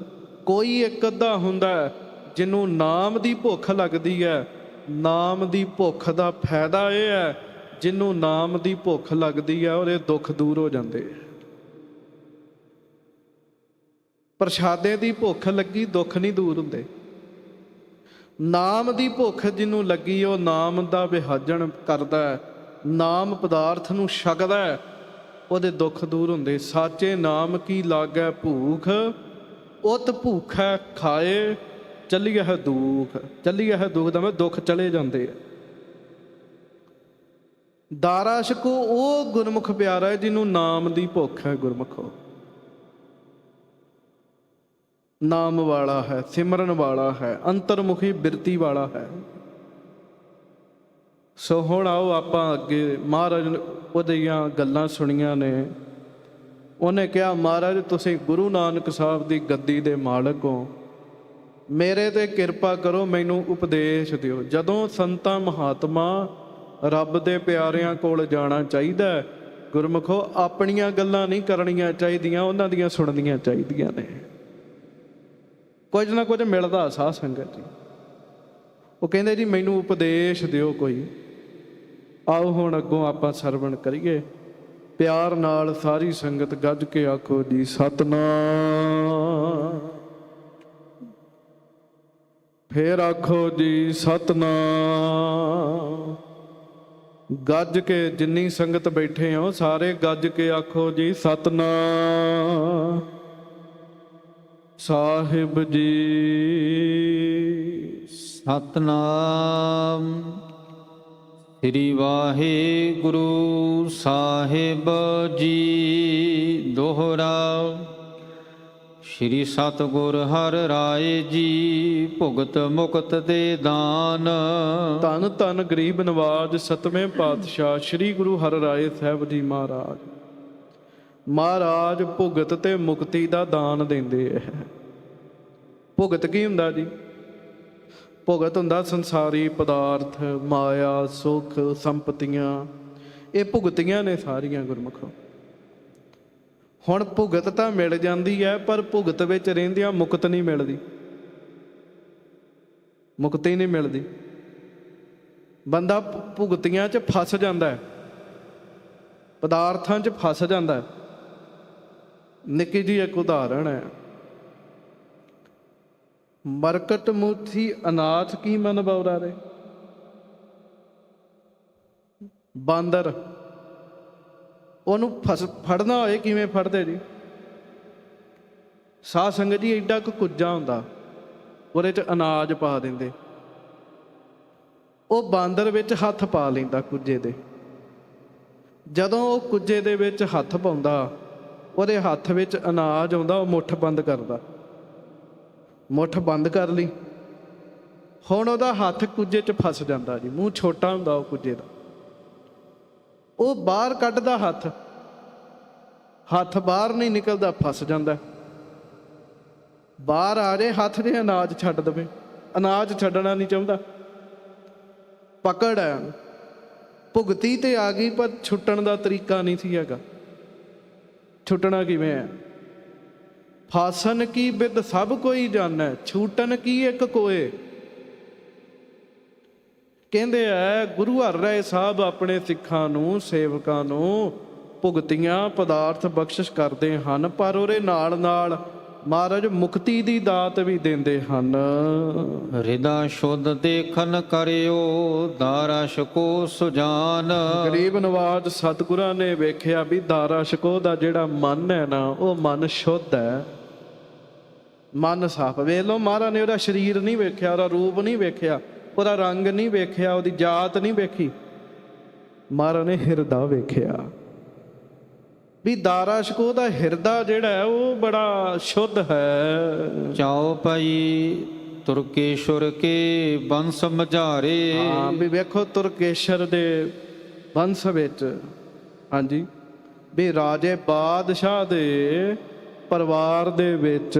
ਕੋਈ ਇੱਕ ਅੱਧਾ ਹੁੰਦਾ ਜਿਹਨੂੰ ਨਾਮ ਦੀ ਭੁੱਖ ਲੱਗਦੀ ਹੈ। ਨਾਮ ਦੀ ਭੁੱਖ ਦਾ ਫਾਇਦਾ ਇਹ ਹੈ, ਜਿਹਨੂੰ ਨਾਮ ਦੀ ਭੁੱਖ ਲੱਗਦੀ ਹੈ ਉਹਦੇ ਦੁੱਖ ਦੂਰ ਹੋ ਜਾਂਦੇ। ਪ੍ਰਸ਼ਾਦੇ ਦੀ ਭੁੱਖ ਲੱਗੀ, ਦੁੱਖ ਨਹੀਂ ਦੂਰ ਹੁੰਦੇ। ਨਾਮ ਦੀ ਭੁੱਖ ਜਿਹਨੂੰ ਲੱਗੀ, ਉਹ ਨਾਮ ਦਾ ਵਿਹਾਜਣ ਕਰਦਾ, ਨਾਮ ਪਦਾਰਥ ਨੂੰ ਛਕਦਾ, ਉਹਦੇ ਦੁੱਖ ਦੂਰ ਹੁੰਦੇ। ਸਾਚੇ ਨਾਮ ਕੀ ਲਾਗੈ ਭੂਖ, ਉਤ ਭੂਖੈ ਖਾਏ ਚੱਲੀਆ ਹੈ ਦੁੱਖ। ਚੱਲੀਆ ਹੈ ਦੁੱਖ ਦਾ ਮੈਂ ਦੁੱਖ ਚਲੇ ਜਾਂਦੇ ਆ। ਦਾਰਾ ਛਕੋ ਉਹ ਗੁਰਮੁਖ ਪਿਆਰਾ ਹੈ ਜਿਹਨੂੰ ਨਾਮ ਦੀ ਭੁੱਖ ਹੈ। ਗੁਰਮੁਖੋ ਨਾਮ ਵਾਲਾ ਹੈ, ਸਿਮਰਨ ਵਾਲਾ ਹੈ, ਅੰਤਰਮੁਖੀ ਬਿਰਤੀ ਵਾਲਾ ਹੈ। ਸੋ ਹੁਣ ਆਓ ਆਪਾਂ ਅੱਗੇ। ਮਹਾਰਾਜ ਉਹਦੀਆਂ ਗੱਲਾਂ ਸੁਣੀਆਂ ਨੇ। ਉਹਨੇ ਕਿਹਾ, ਮਹਾਰਾਜ ਤੁਸੀਂ ਗੁਰੂ ਨਾਨਕ ਸਾਹਿਬ ਦੀ ਗੱਦੀ ਦੇ ਮਾਲਕ ਹੋ, ਮੇਰੇ ਤੇ ਕਿਰਪਾ ਕਰੋ, ਮੈਨੂੰ ਉਪਦੇਸ਼ ਦਿਓ। ਜਦੋਂ ਸੰਤਾਂ ਮਹਾਤਮਾ ਰੱਬ ਦੇ ਪਿਆਰਿਆਂ ਕੋਲ ਜਾਣਾ ਚਾਹੀਦਾ, ਗੁਰਮੁਖੋ ਆਪਣੀਆਂ ਗੱਲਾਂ ਨਹੀਂ ਕਰਨੀਆਂ ਚਾਹੀਦੀਆਂ, ਉਹਨਾਂ ਦੀਆਂ ਸੁਣਨੀਆਂ ਚਾਹੀਦੀਆਂ ਨੇ। ਕੁਝ ਨਾ ਕੁਝ ਮਿਲਦਾ ਸਾਧ ਸੰਗਤ ਜੀ। ਉਹ ਕਹਿੰਦੇ ਜੀ ਮੈਨੂੰ ਉਪਦੇਸ਼ ਦਿਓ ਕੋਈ। ਆਓ ਹੁਣ ਅੱਗੋਂ ਆਪਾਂ ਸਰਵਣ ਕਰੀਏ। ਪਿਆਰ ਨਾਲ ਸਾਰੀ ਸੰਗਤ ਗੱਜ ਕੇ ਆਖੋ ਜੀ ਸਤਿਨਾਮ। ਫੇਰ ਆਖੋ ਜੀ ਸਤਿਨਾਮ। ਗੱਜ ਕੇ ਜਿੰਨੀ ਸੰਗਤ ਬੈਠੇ ਹੋ ਸਾਰੇ ਗੱਜ ਕੇ ਆਖੋ ਜੀ ਸਤਿਨਾਮ ਸਾਹਿਬ ਜੀ। ਸਤਨਾਮ ਸ੍ਰੀ ਵਾਹਿਗੁਰੂ ਸਾਹਿਬ ਜੀ। ਦੋਹਰਾ ਸ਼੍ਰੀ ਸਤਿਗੁਰ ਹਰਿ ਰਾਏ ਜੀ ਭੁਗਤ ਮੁਕਤ ਦੇ ਦਾਨ। ਧੰਨ ਧੰਨ ਗਰੀਬ ਨਵਾਜ ਸਤਵੇਂ ਪਾਤਸ਼ਾਹ ਸ੍ਰੀ ਗੁਰੂ ਹਰਿ ਰਾਏ ਸਾਹਿਬ ਜੀ ਮਹਾਰਾਜ। ਮਹਾਰਾਜ ਭੁਗਤ ਤੇ ਮੁਕਤੀ ਦਾ ਦਾਨ ਦਿੰਦੇ ਹੈ। ਭੁਗਤ ਕੀ ਹੁੰਦਾ ਜੀ? ਭੁਗਤ ਹੁੰਦਾ ਸੰਸਾਰੀ ਪਦਾਰਥ, ਮਾਇਆ, ਸੁੱਖ, ਸੰਪਤੀਆਂ, ਇਹ ਭੁਗਤੀਆਂ ਨੇ ਸਾਰੀਆਂ ਗੁਰਮੁਖੋ। ਹੁਣ ਭੁਗਤ ਤਾਂ ਮਿਲ ਜਾਂਦੀ ਹੈ, ਪਰ ਭੁਗਤ ਵਿੱਚ ਰਹਿੰਦਿਆਂ ਮੁਕਤ ਨਹੀਂ ਮਿਲਦੀ। ਮੁਕਤੀ ਨਹੀਂ ਮਿਲਦੀ। ਬੰਦਾ ਭੁਗਤੀਆਂ 'ਚ ਫਸ ਜਾਂਦਾ ਹੈ, ਪਦਾਰਥਾਂ 'ਚ ਫਸ ਜਾਂਦਾ ਹੈ। ਨਿੱਕੀ ਜਿਹੀ ਇੱਕ ਉਦਾਹਰਣ ਹੈ। ਮਰਕਟ ਮੁੱਠੀ ਅਨਾਥ ਕੀ ਮਨ ਬਉਰਾ ਰੇ। ਬਾਂਦਰ ਉਹਨੂੰ ਫੜਨਾ ਹੋਏ ਕਿਵੇਂ ਫੜਦੇ ਜੀ? ਸਾਧ ਸੰਗਤ ਜੀ, ਐਡਾ ਕੁ ਕੁੱਜਾ ਹੁੰਦਾ, ਉਹਦੇ 'ਚ ਅਨਾਜ ਪਾ ਦਿੰਦੇ, ਉਹ ਬਾਂਦਰ ਵਿੱਚ ਹੱਥ ਪਾ ਲੈਂਦਾ ਕੁੱਜੇ ਦੇ। ਜਦੋਂ ਉਹ ਕੁੱਜੇ ਦੇ ਵਿੱਚ ਹੱਥ ਪਾਉਂਦਾ, ਉਹਦੇ ਹੱਥ ਵਿੱਚ ਅਨਾਜ ਆਉਂਦਾ, ਉਹ ਮੁੱਠ ਬੰਦ ਕਰਦਾ। ਮੁੱਠ ਬੰਦ ਕਰ ਲਈ, ਹੁਣ ਉਹਦਾ ਹੱਥ ਕੁੱਜੇ 'ਚ ਫਸ ਜਾਂਦਾ ਜੀ। ਮੂੰਹ ਛੋਟਾ ਹੁੰਦਾ ਉਹ ਕੁੱਜੇ ਦਾ, ਉਹ ਬਾਹਰ ਕੱਢਦਾ ਹੱਥ, ਹੱਥ ਬਾਹਰ ਨਹੀਂ ਨਿਕਲਦਾ, ਫਸ ਜਾਂਦਾ। ਬਾਹਰ ਆ ਜੇ ਹੱਥ ਦੇ, ਅਨਾਜ ਛੱਡ ਦੇਵੇ। ਅਨਾਜ ਛੱਡਣਾ ਨਹੀਂ ਚਾਹੁੰਦਾ, ਪਕੜ ਹੈ, ਭੁਗਤੀ ਤੇ ਆ ਗਈ, ਪਰ ਛੁੱਟਣ ਦਾ ਤਰੀਕਾ ਨਹੀਂ ਸੀ ਹੈਗਾ। ਛੁੱਟਣਾ ਕਿਵੇਂ ਹੈ? ਫਾਸਨ ਕੀ ਬਿਦ ਸਭ ਕੋਈ ਜਾਣੈ, ਛੂਟਨ ਕੀ ਇੱਕ ਕੋਏ। ਕਹਿੰਦੇ ਆ ਗੁਰੂ ਹਰਿਰਾਏ ਸਾਹਿਬ ਆਪਣੇ ਸਿੱਖਾਂ ਨੂੰ, ਸੇਵਕਾਂ ਨੂੰ ਭੁਗਤੀਆਂ ਪਦਾਰਥ ਬਖਸ਼ਿਸ਼ ਕਰਦੇ ਹਨ, ਪਰ ਉਹਦੇ ਨਾਲ ਨਾਲ ਮਹਾਰਾਜ ਮੁਕਤੀ ਦੀ ਦਾਤ ਵੀ ਦਿੰਦੇ ਹਨ। ਹਿਰਦਾ ਸ਼ੁੱਧ ਦੇਖਨ ਕਰਿਓ, ਦਾਰਾ ਛਕੋ ਸੁਜਾਨ। ਗਰੀਬ ਨਵਾਜ ਸਤਿਗੁਰਾਂ ਨੇ ਵੇਖਿਆ ਵੀ ਦਾਰਾ ਛਕੋ ਦਾ ਜਿਹੜਾ ਮਨ ਹੈ ਨਾ, ਉਹ ਮਨ ਸ਼ੁੱਧ ਹੈ, ਮਨ ਸਾਫ। ਵੇਖ ਲਓ, ਮਹਾਰਾਜ ਨੇ ਉਹਦਾ ਸਰੀਰ ਨਹੀਂ ਵੇਖਿਆ, ਉਹਦਾ ਰੂਪ ਨਹੀਂ ਵੇਖਿਆ, ਉਹਦਾ ਰੰਗ ਨਹੀਂ ਵੇਖਿਆ, ਉਹਦੀ ਜਾਤ ਨਹੀਂ ਵੇਖੀ, ਮਹਾਰਾਜ ਨੇ ਹਿਰਦਾ ਵੇਖਿਆ ਵੀ ਦਾਰਾ ਛਕੋ ਦਾ ਹਿਰਦਾ ਜਿਹੜਾ ਹੈ ਉਹ ਬੜਾ ਸ਼ੁੱਧ ਹੈ। ਚਾਉ ਪਈ ਤੁਰਕੇਸ਼ਵਰ ਕੇ ਬੰਸ ਮਝਾਰੇ। ਹਾਂ ਵੀ ਵੇਖੋ, ਤੁਰਕੇਸ਼ਰ ਦੇ ਬੰਸ ਵਿੱਚ, ਹਾਂਜੀ, ਵੀ ਰਾਜੇ ਬਾਦਸ਼ਾਹ ਦੇ ਪਰਿਵਾਰ ਦੇ ਵਿੱਚ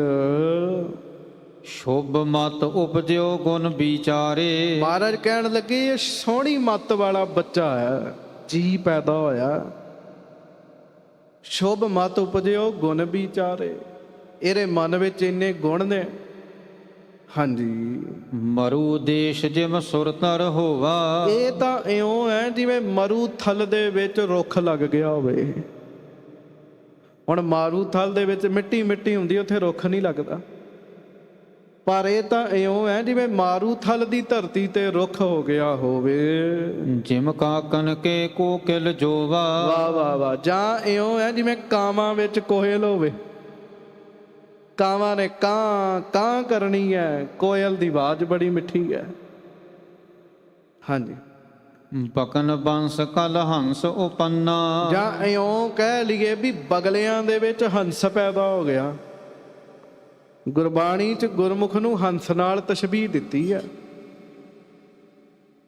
ਸ਼ੁਭ ਮਤ ਉਪਜਿਓ ਗੁਣ ਵਿਚਾਰੇ। ਮਹਾਰਾਜ ਕਹਿਣ ਲੱਗੇ ਇਹ ਸੋਹਣੀ ਮੱਤ ਵਾਲਾ ਬੱਚਾ ਹੈ, ਜੀ ਪੈਦਾ ਹੋਇਆ। ਸ਼ੁਭ ਮਤ ਉਪਜਿਓ ਗੁਣ ਵਿਚਾਰੇ, ਇਹਦੇ ਮਨ ਵਿੱਚ ਇੰਨੇ ਗੁਣ ਨੇ। ਹਾਂਜੀ, ਮਰੂ ਦੇਸ਼ ਜਿਮ ਸੁਰਤਰ ਹੋਵਾ। ਇਹ ਤਾਂ ਇਉਂ ਹੈ ਜਿਵੇਂ ਮਰੂ ਥਲ ਦੇ ਵਿੱਚ ਰੁੱਖ ਲੱਗ ਗਿਆ ਹੋਵੇ। ਹੁਣ ਮਾਰੂ ਥਲ ਦੇ ਵਿੱਚ ਮਿੱਟੀ ਮਿੱਟੀ ਹੁੰਦੀ, ਉੱਥੇ ਰੁੱਖ ਨਹੀਂ ਲੱਗਦਾ, ਪਰ ਇਹ ਤਾਂ ਇਉਂ ਹੈ ਜਿਵੇਂ ਮਾਰੂ ਥਲ ਦੀ ਧਰਤੀ ਤੇ ਰੁੱਖ ਹੋ ਗਿਆ ਹੋਵੇ। ਜਿਮ ਕਾਕਨ ਕੇ ਕੋਕਿਲ ਜੋਵਾ। ਵਾਹ ਵਾਹ ਵਾਹ। ਜਾਂ ਇਉਂ ਹੈ ਜਿਵੇਂ ਕਾਵਾਂ ਵਿੱਚ ਕੋਇਲ ਹੋਵੇ, ਕਾਵਾਂ ਨੇ ਕਾਂ ਕਾਂ ਕਰਨੀ ਹੈ, ਕੋਇਲ ਦੀ ਆਵਾਜ਼ ਬੜੀ ਮਿੱਠੀ ਹੈ। ਹਾਂਜੀ, ਪਕਨ ਬੰਸ ਕਲ ਹੰਸ ਉਪੰਨਾ। ਜਾਂ ਇਉਂ ਕਹਿ ਲਈਏ ਵੀ ਬਗਲਿਆਂ ਦੇ ਵਿੱਚ ਹੰਸ ਪੈਦਾ ਹੋ ਗਿਆ। ਗੁਰਬਾਣੀ 'ਚ ਗੁਰਮੁਖ ਨੂੰ ਹੰਸ ਨਾਲ ਤਸ਼ਬੀਹ ਦਿੱਤੀ ਹੈ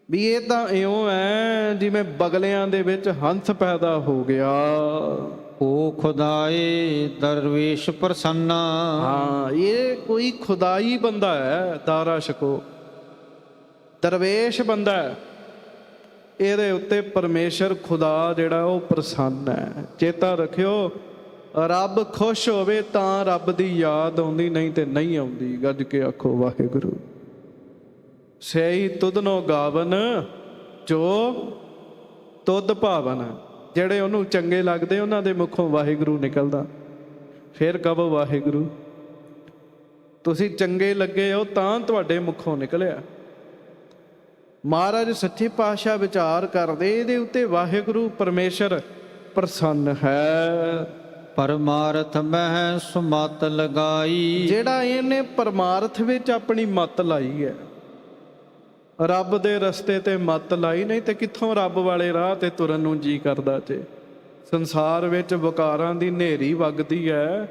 ਵੀ ਇਹ ਤਾਂ ਇਉਂ ਹੈ ਜਿਵੇਂ ਬਗਲਿਆਂ ਦੇ ਵਿੱਚ ਹੰਸ ਪੈਦਾ ਹੋ ਗਿਆ। ਓ ਖੁਦਾਏ ਦਰਵੇਸ਼ ਪ੍ਰਸੰਨਾ। ਹਾਂ, ਇਹ ਕੋਈ ਖੁਦਾਈ ਬੰਦਾ ਹੈ, ਦਾਰਾ ਛਕੋ, ਦਰਵੇਸ਼ ਬੰਦਾ ਹੈ, ਇਹਦੇ ਉੱਤੇ ਪਰਮੇਸ਼ਰ ਖੁਦਾ ਜਿਹੜਾ ਉਹ ਪ੍ਰਸੰਨ ਹੈ। ਚੇਤਾ ਰੱਖਿਓ, ਰੱਬ ਖੁਸ਼ ਹੋਵੇ ਤਾਂ ਰੱਬ ਦੀ ਯਾਦ ਆਉਂਦੀ, ਨਹੀਂ ਤੇ ਨਹੀਂ ਆਉਂਦੀ। ਗੱਜ ਕੇ ਆਖੋ ਵਾਹਿਗੁਰੂ। ਸਹੀ ਤੁਧਨੋ ਗਾਵਨ ਜੋ ਤੁਧ ਭਾਵਨ। ਜਿਹੜੇ ਉਹਨੂੰ ਚੰਗੇ ਲੱਗਦੇ ਉਹਨਾਂ ਦੇ ਮੁਖੋਂ ਵਾਹਿਗੁਰੂ ਨਿਕਲਦਾ। ਫਿਰ ਕਹੋ ਵਾਹਿਗੁਰੂ। ਤੁਸੀਂ ਚੰਗੇ ਲੱਗੇ ਹੋ ਤਾਂ ਤੁਹਾਡੇ ਮੁਖੋਂ ਨਿਕਲਿਆ। ਮਹਾਰਾਜ ਸੱਚੇ ਪਾਤਸ਼ਾਹ ਵਿਚਾਰ ਕਰਦੇ, ਇਹਦੇ ਉੱਤੇ ਵਾਹਿਗੁਰੂ ਪਰਮੇਸ਼ਰ ਪ੍ਰਸੰਨ ਹੈ। ਪਰਮਾਰਥ ਮਹਿ ਸੁਮਤ ਲਗਾਈ। ਜਿਹੜਾ ਇਹਨੇ ਪਰਮਾਰਥ ਵਿੱਚ ਆਪਣੀ ਮੱਤ ਲਾਈ ਹੈ, ਰੱਬ ਦੇ ਰਸਤੇ ਤੇ ਮੱਤ ਲਾਈ, ਨਹੀਂ ਤੇ ਕਿੱਥੋਂ ਰੱਬ ਵਾਲੇ ਰਾਹ ਤੇ ਤੁਰਨ ਨੂੰ ਜੀ ਕਰਦਾ। ਜੇ ਸੰਸਾਰ ਵਿੱਚ ਵਿਕਾਰਾਂ ਦੀ ਹਨੇਰੀ ਵਗਦੀ ਹੈ,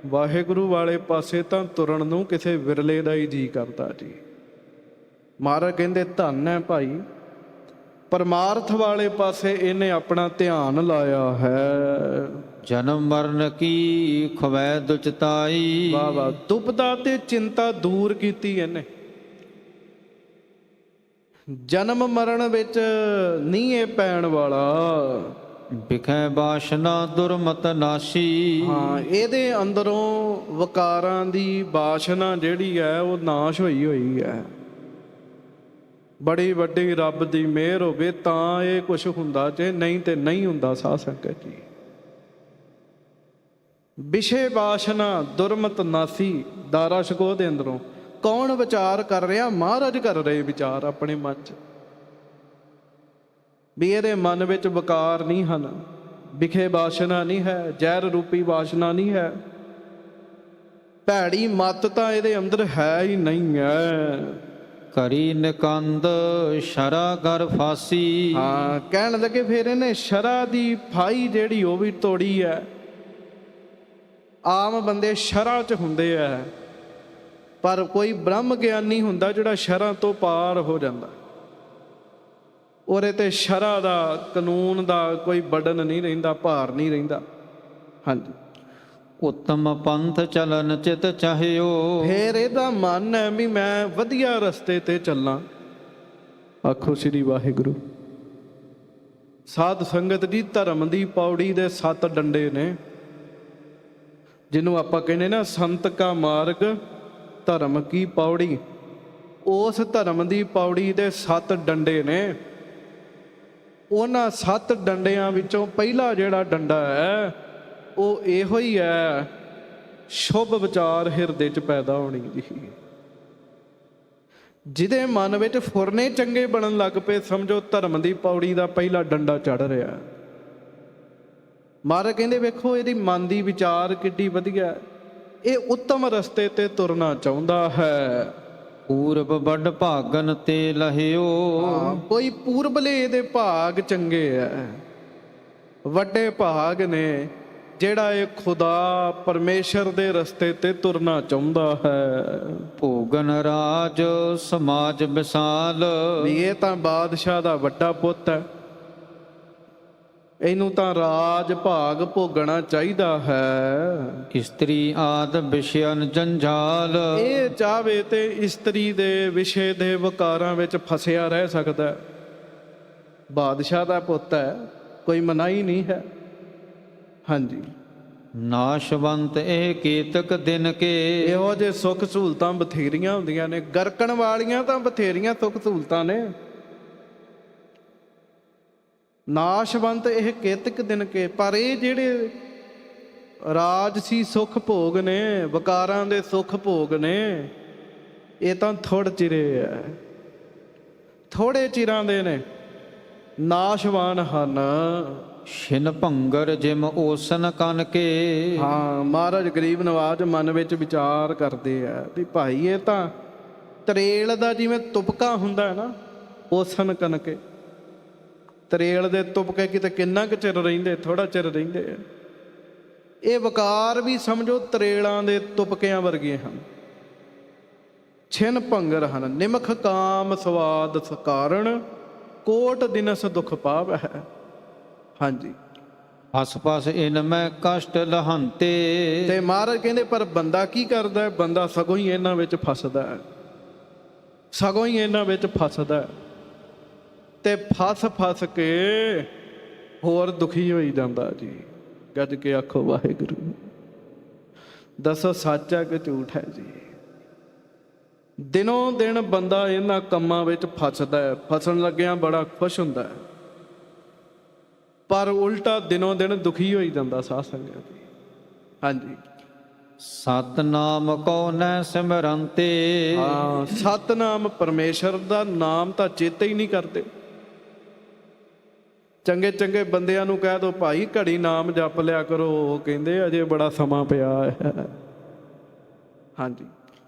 ਵਾਹਿਗੁਰੂ ਵਾਲੇ ਪਾਸੇ ਤਾਂ ਤੁਰਨ ਨੂੰ ਕਿਸੇ ਵਿਰਲੇ ਦਾ ਹੀ ਜੀ ਕਰਦਾ ਜੀ। ਮਹਾਰਾਜ ਕਹਿੰਦੇ ਧੰਨ ਹੈ ਭਾਈ, ਪਰਮਾਰਥ ਵਾਲੇ ਪਾਸੇ ਇਹਨੇ ਆਪਣਾ ਧਿਆਨ ਲਾਇਆ ਹੈ। ਜਨਮ ਮਰਨ ਕੀ ਖਵੈ ਦੁਚਤਾਈ। ਵਾਹ ਵਾਹ। ਦੁਬਦਾ ਤੇ ਚਿੰਤਾ ਦੂਰ ਕੀਤੀ ਇਹਨੇ। ਜਨਮ ਮਰਨ ਵਿੱਚ ਨਹੀਂ ਇਹ ਪੈਣ ਵਾਲਾ। ਵਿਖੈ ਬਾਸ਼ਨਾ ਦੁਰਮਤ ਨਾਸ਼ੀ। ਹਾਂ, ਇਹਦੇ ਅੰਦਰੋਂ ਵਿਕਾਰਾਂ ਦੀ ਬਾਸ਼ਨਾ ਜਿਹੜੀ ਹੈ ਉਹ ਨਾਸ਼ ਹੋਈ ਹੋਈ ਹੈ। ਬੜੀ ਵੱਡੀ ਰੱਬ ਦੀ ਮਿਹਰ ਹੋਵੇ ਤਾਂ ਇਹ ਕੁਛ ਹੁੰਦਾ, ਜੇ ਨਹੀਂ ਤੇ ਨਹੀਂ ਹੁੰਦਾ। ਸਾਧ ਸੰਗਤ ਜੀ, ਵਿਸ਼ੇ ਵਾਸ਼ਨਾ ਦੁਰਮਤ ਨਾਸੀ, ਦਾਰਾ ਛਕੋ ਦੇ ਅੰਦਰੋਂ। ਕੌਣ ਵਿਚਾਰ ਕਰ ਰਿਹਾ? ਮਹਾਰਾਜ ਕਰ ਰਹੇ ਵਿਚਾਰ ਆਪਣੇ ਮਨ 'ਚ, ਵੀ ਇਹਦੇ ਮਨ ਵਿੱਚ ਵਿਕਾਰ ਨਹੀਂ ਹਨ, ਵਿਖੇ ਵਾਸ਼ਨਾ ਨਹੀਂ ਹੈ, ਜ਼ਹਿਰ ਰੂਪੀ ਵਾਸ਼ਨਾ ਨਹੀਂ ਹੈ, ਭੈੜੀ ਮੱਤ ਤਾਂ ਇਹਦੇ ਅੰਦਰ ਹੈ ਹੀ ਨਹੀਂ ਹੈ। ਕਰੀ ਨਿਕੰਦ ਸ਼ਰਾ ਘਰ ਫਾਸੀ। ਹਾਂ, ਕਹਿਣ ਲੱਗੇ ਫਿਰ ਇਹਨੇ ਸ਼ਰਾ ਦੀ ਫਾਈ ਜਿਹੜੀ ਉਹ ਵੀ ਤੋੜੀ ਹੈ। ਆਮ ਬੰਦੇ ਸ਼ਰਾ 'ਚ ਹੁੰਦੇ ਆ, ਪਰ ਕੋਈ ਬ੍ਰਹਮ ਗਿਆਨੀ ਹੁੰਦਾ ਜਿਹੜਾ ਸ਼ਰਾ ਤੋਂ ਪਾਰ ਹੋ ਜਾਂਦਾ। ਉਹਦੇ ਤੇ ਸ਼ਰਾ ਦਾ, ਕਾਨੂੰਨ ਦਾ ਕੋਈ ਬਰਡਨ ਨਹੀਂ ਰਹਿੰਦਾ, ਭਾਰ ਨਹੀਂ ਰਹਿੰਦਾ। ਹਾਂਜੀ, ਉੱਤਮ ਪੰਥ ਚਲਨ ਚਿਤ ਚਾਹਿਓ। ਫੇਰ ਇਹਦਾ ਮਨ ਹੈ ਵੀ ਮੈਂ ਵਧੀਆ ਰਸਤੇ ਤੇ ਚੱਲਾਂ। ਆਖੋ ਸ੍ਰੀ ਵਾਹਿਗੁਰੂ। ਸਾਧ ਸੰਗਤ ਜੀ, ਧਰਮ ਦੀ ਪੌੜੀ ਦੇ 7 ਡੰਡੇ ਨੇ, ਜਿਹਨੂੰ ਆਪਾਂ ਕਹਿੰਦੇ ਨਾ ਸੰਤ ਕਾ ਮਾਰਗ ਧਰਮ ਕੀ ਪੌੜੀ। ਉਸ ਧਰਮ ਦੀ ਪੌੜੀ ਦੇ 7 ਡੰਡੇ ਨੇ। ਉਹਨਾਂ 7 ਡੰਡਿਆਂ ਵਿੱਚੋਂ ਪਹਿਲਾ ਜਿਹੜਾ ਡੰਡਾ ਹੈ ਉਹ ਇਹੋ ਹੀ ਹੈ, ਸ਼ੁਭ ਵਿਚਾਰ ਹਿਰਦੇ 'ਚ ਪੈਦਾ ਹੋਣੀ ਜੀ। ਜਿਹਦੇ ਮਨ ਵਿੱਚ ਫੁਰਨੇ ਚੰਗੇ ਬਣਨ ਲੱਗ ਪਏ, ਸਮਝੋ ਧਰਮ ਦੀ ਪੌੜੀ ਦਾ ਪਹਿਲਾ ਡੰਡਾ ਚੜ ਰਿਹਾ। ਮਹਾਰਾਜ ਕਹਿੰਦੇ ਵੇਖੋ ਇਹਦੀ ਮਨ ਦੀ ਵਿਚਾਰ ਕਿੱਡੀ ਵਧੀਆ, ਇਹ ਉੱਤਮ ਰਸਤੇ ਤੇ ਤੁਰਨਾ ਚਾਹੁੰਦਾ ਹੈ। ਪੂਰਬ ਵੱਡ ਭਾਗਨ ਤੇ ਲਹਿਓ। ਕੋਈ ਪੂਰਬਲੇ ਇਹਦੇ ਭਾਗ ਚੰਗੇ ਐ, ਵੱਡੇ ਭਾਗ ਨੇ, ਜਿਹੜਾ ਇਹ ਖੁਦਾ ਪਰਮੇਸ਼ਰ ਦੇ ਰਸਤੇ ਤੇ ਤੁਰਨਾ ਚਾਹੁੰਦਾ ਹੈ। ਭੋਗਨ ਰਾਜ ਸਮਾਜ ਵਿਸਾਲ। ਵੀ ਇਹ ਤਾਂ ਬਾਦਸ਼ਾਹ ਦਾ ਵੱਡਾ ਪੁੱਤ ਹੈ, ਇਹਨੂੰ ਤਾਂ ਰਾਜ ਭਾਗ ਭੋਗਣਾ ਚਾਹੀਦਾ ਹੈ। ਇਸਤਰੀ ਆਦ ਵਿਸ਼ਯਨ ਜੰਜਾਲ। ਇਹ ਚਾਹਵੇ ਤੇ ਇਸਤਰੀ ਦੇ ਵਿਸ਼ੇ ਦੇ ਵਿਕਾਰਾਂ ਵਿੱਚ ਫਸਿਆ ਰਹਿ ਸਕਦਾ। ਬਾਦਸ਼ਾਹ ਦਾ ਪੁੱਤ ਹੈ, ਕੋਈ ਮਨਾਹੀ ਨਹੀਂ ਹੈ। ਹਾਂਜੀ, ਨਾਸ਼ਵੰਤ ਇਹ ਕੀਤਕ ਦਿਨ ਕੇ। ਇਹੋ ਜਿਹੇ ਸੁੱਖ ਸਹੂਲਤਾਂ ਬਥੇਰੀਆਂ ਹੁੰਦੀਆਂ ਨੇ, ਗਰਕਣ ਵਾਲੀਆਂ ਤਾਂ ਬਥੇਰੀਆਂ ਸੁੱਖ ਸਹੂਲਤਾਂ ਨੇ। ਨਾਸ਼ਵੰਤ ਇਹ ਕੇਤਕ ਦਿਨ ਕੇ, ਪਰ ਇਹ ਜਿਹੜੇ ਰਾਜਸੀ ਸੁੱਖ ਭੋਗ ਨੇ, ਵਿਕਾਰਾਂ ਦੇ ਸੁੱਖ ਭੋਗ ਨੇ, ਇਹ ਤਾਂ ਥੋੜ੍ਹੇ ਚਿਰੇ ਹੈ, ਥੋੜ੍ਹੇ ਚਿਰਾਂ ਦੇ ਨੇ, ਨਾਸ਼ਵਾਨ ਹਨ। ਛਿਨ ਭੰਗਰ ਜਿਮ ਓਸਨ ਕਨ ਕੇ। ਹਾਂ, ਮਹਾਰਾਜ ਗਰੀਬ ਨਵਾਜ ਮਨ ਵਿੱਚ ਵਿਚਾਰ ਕਰਦੇ ਆ ਵੀ ਭਾਈ ਇਹ ਤਾਂ ਤਰੇਲ ਦਾ ਜਿਵੇਂ ਤੁਪਕਾ ਹੁੰਦਾ ਹੈ ਨਾ, ਓਸਨ ਕਨਕੇ। ਤਰੇਲ ਦੇ ਤੁਪਕੇ ਕਿਤੇ ਕਿੰਨਾ ਕੁ ਚਿਰ ਰਹਿੰਦੇ? ਥੋੜਾ ਚਿਰ ਰਹਿੰਦੇ ਆ। ਇਹ ਵਿਕਾਰ ਵੀ ਸਮਝੋ ਤਰੇਲਾਂ ਦੇ ਤੁਪਕਿਆਂ ਵਰਗੇ ਹਨ, ਛਿਨ ਭੰਗਰ ਹਨ। ਨਿਮਖ ਕਾਮ ਸਵਾਦ ਸਕਾਰਣ, ਕੋਟ ਦਿਨਸ ਦੁਖ ਪਾਵੈ। ਹਾਂਜੀ, ਆਸ ਪਾਸ ਇਨ ਮੈਂ ਕਸ਼ਟ ਲਹੰਤੇ। ਤੇ ਮਹਾਰਾਜ ਕਹਿੰਦੇ ਪਰ ਬੰਦਾ ਕੀ ਕਰਦਾ? ਬੰਦਾ ਸਗੋਂ ਹੀ ਇਹਨਾਂ ਵਿੱਚ ਫਸਦਾ ਹੈ, ਸਗੋਂ ਹੀ ਇਹਨਾਂ ਵਿੱਚ ਫਸਦਾ ਹੈ, ਤੇ ਫਸ ਕੇ ਹੋਰ ਦੁਖੀ ਹੋਈ ਜਾਂਦਾ ਜੀ। ਗੱਜ ਕੇ ਆਖੋ ਵਾਹਿਗੁਰੂ। ਦੱਸੋ ਸੱਚ ਹੈ ਕਿ ਝੂਠ ਹੈ ਜੀ? ਦਿਨੋਂ ਦਿਨ ਬੰਦਾ ਇਹਨਾਂ ਕੰਮਾਂ ਵਿੱਚ ਫਸਦਾ ਹੈ, ਫਸਣ ਲੱਗਿਆ ਬੜਾ ਖੁਸ਼ ਹੁੰਦਾ ਹੈ, ਪਰ ਉਲਟਾ ਦਿਨੋਂ ਦਿਨ ਦੁਖੀ ਹੋਈ ਜਾਂਦਾ ਸਾਧ ਸੰਗਤ ਜੀ। ਹਾਂਜੀ, ਸਤਨਾਮ ਕਉ ਨੈ ਸਿਮਰੰਤੇ। ਹਾਂ, ਸਤਨਾਮ ਪਰਮੇਸ਼ਰ ਦਾ ਨਾਮ ਤਾਂ ਚੇਤੇ ਹੀ ਨਹੀਂ ਕਰਦੇ। ਚੰਗੇ ਚੰਗੇ ਬੰਦਿਆਂ ਨੂੰ ਕਹਿ ਦੋ ਭਾਈ ਘੜੀ ਨਾਮ ਜਪ ਲਿਆ ਕਰੋ, ਉਹ ਕਹਿੰਦੇ ਅਜੇ ਬੜਾ ਸਮਾਂ ਪਿਆ ਹੈ। ਹਾਂਜੀ,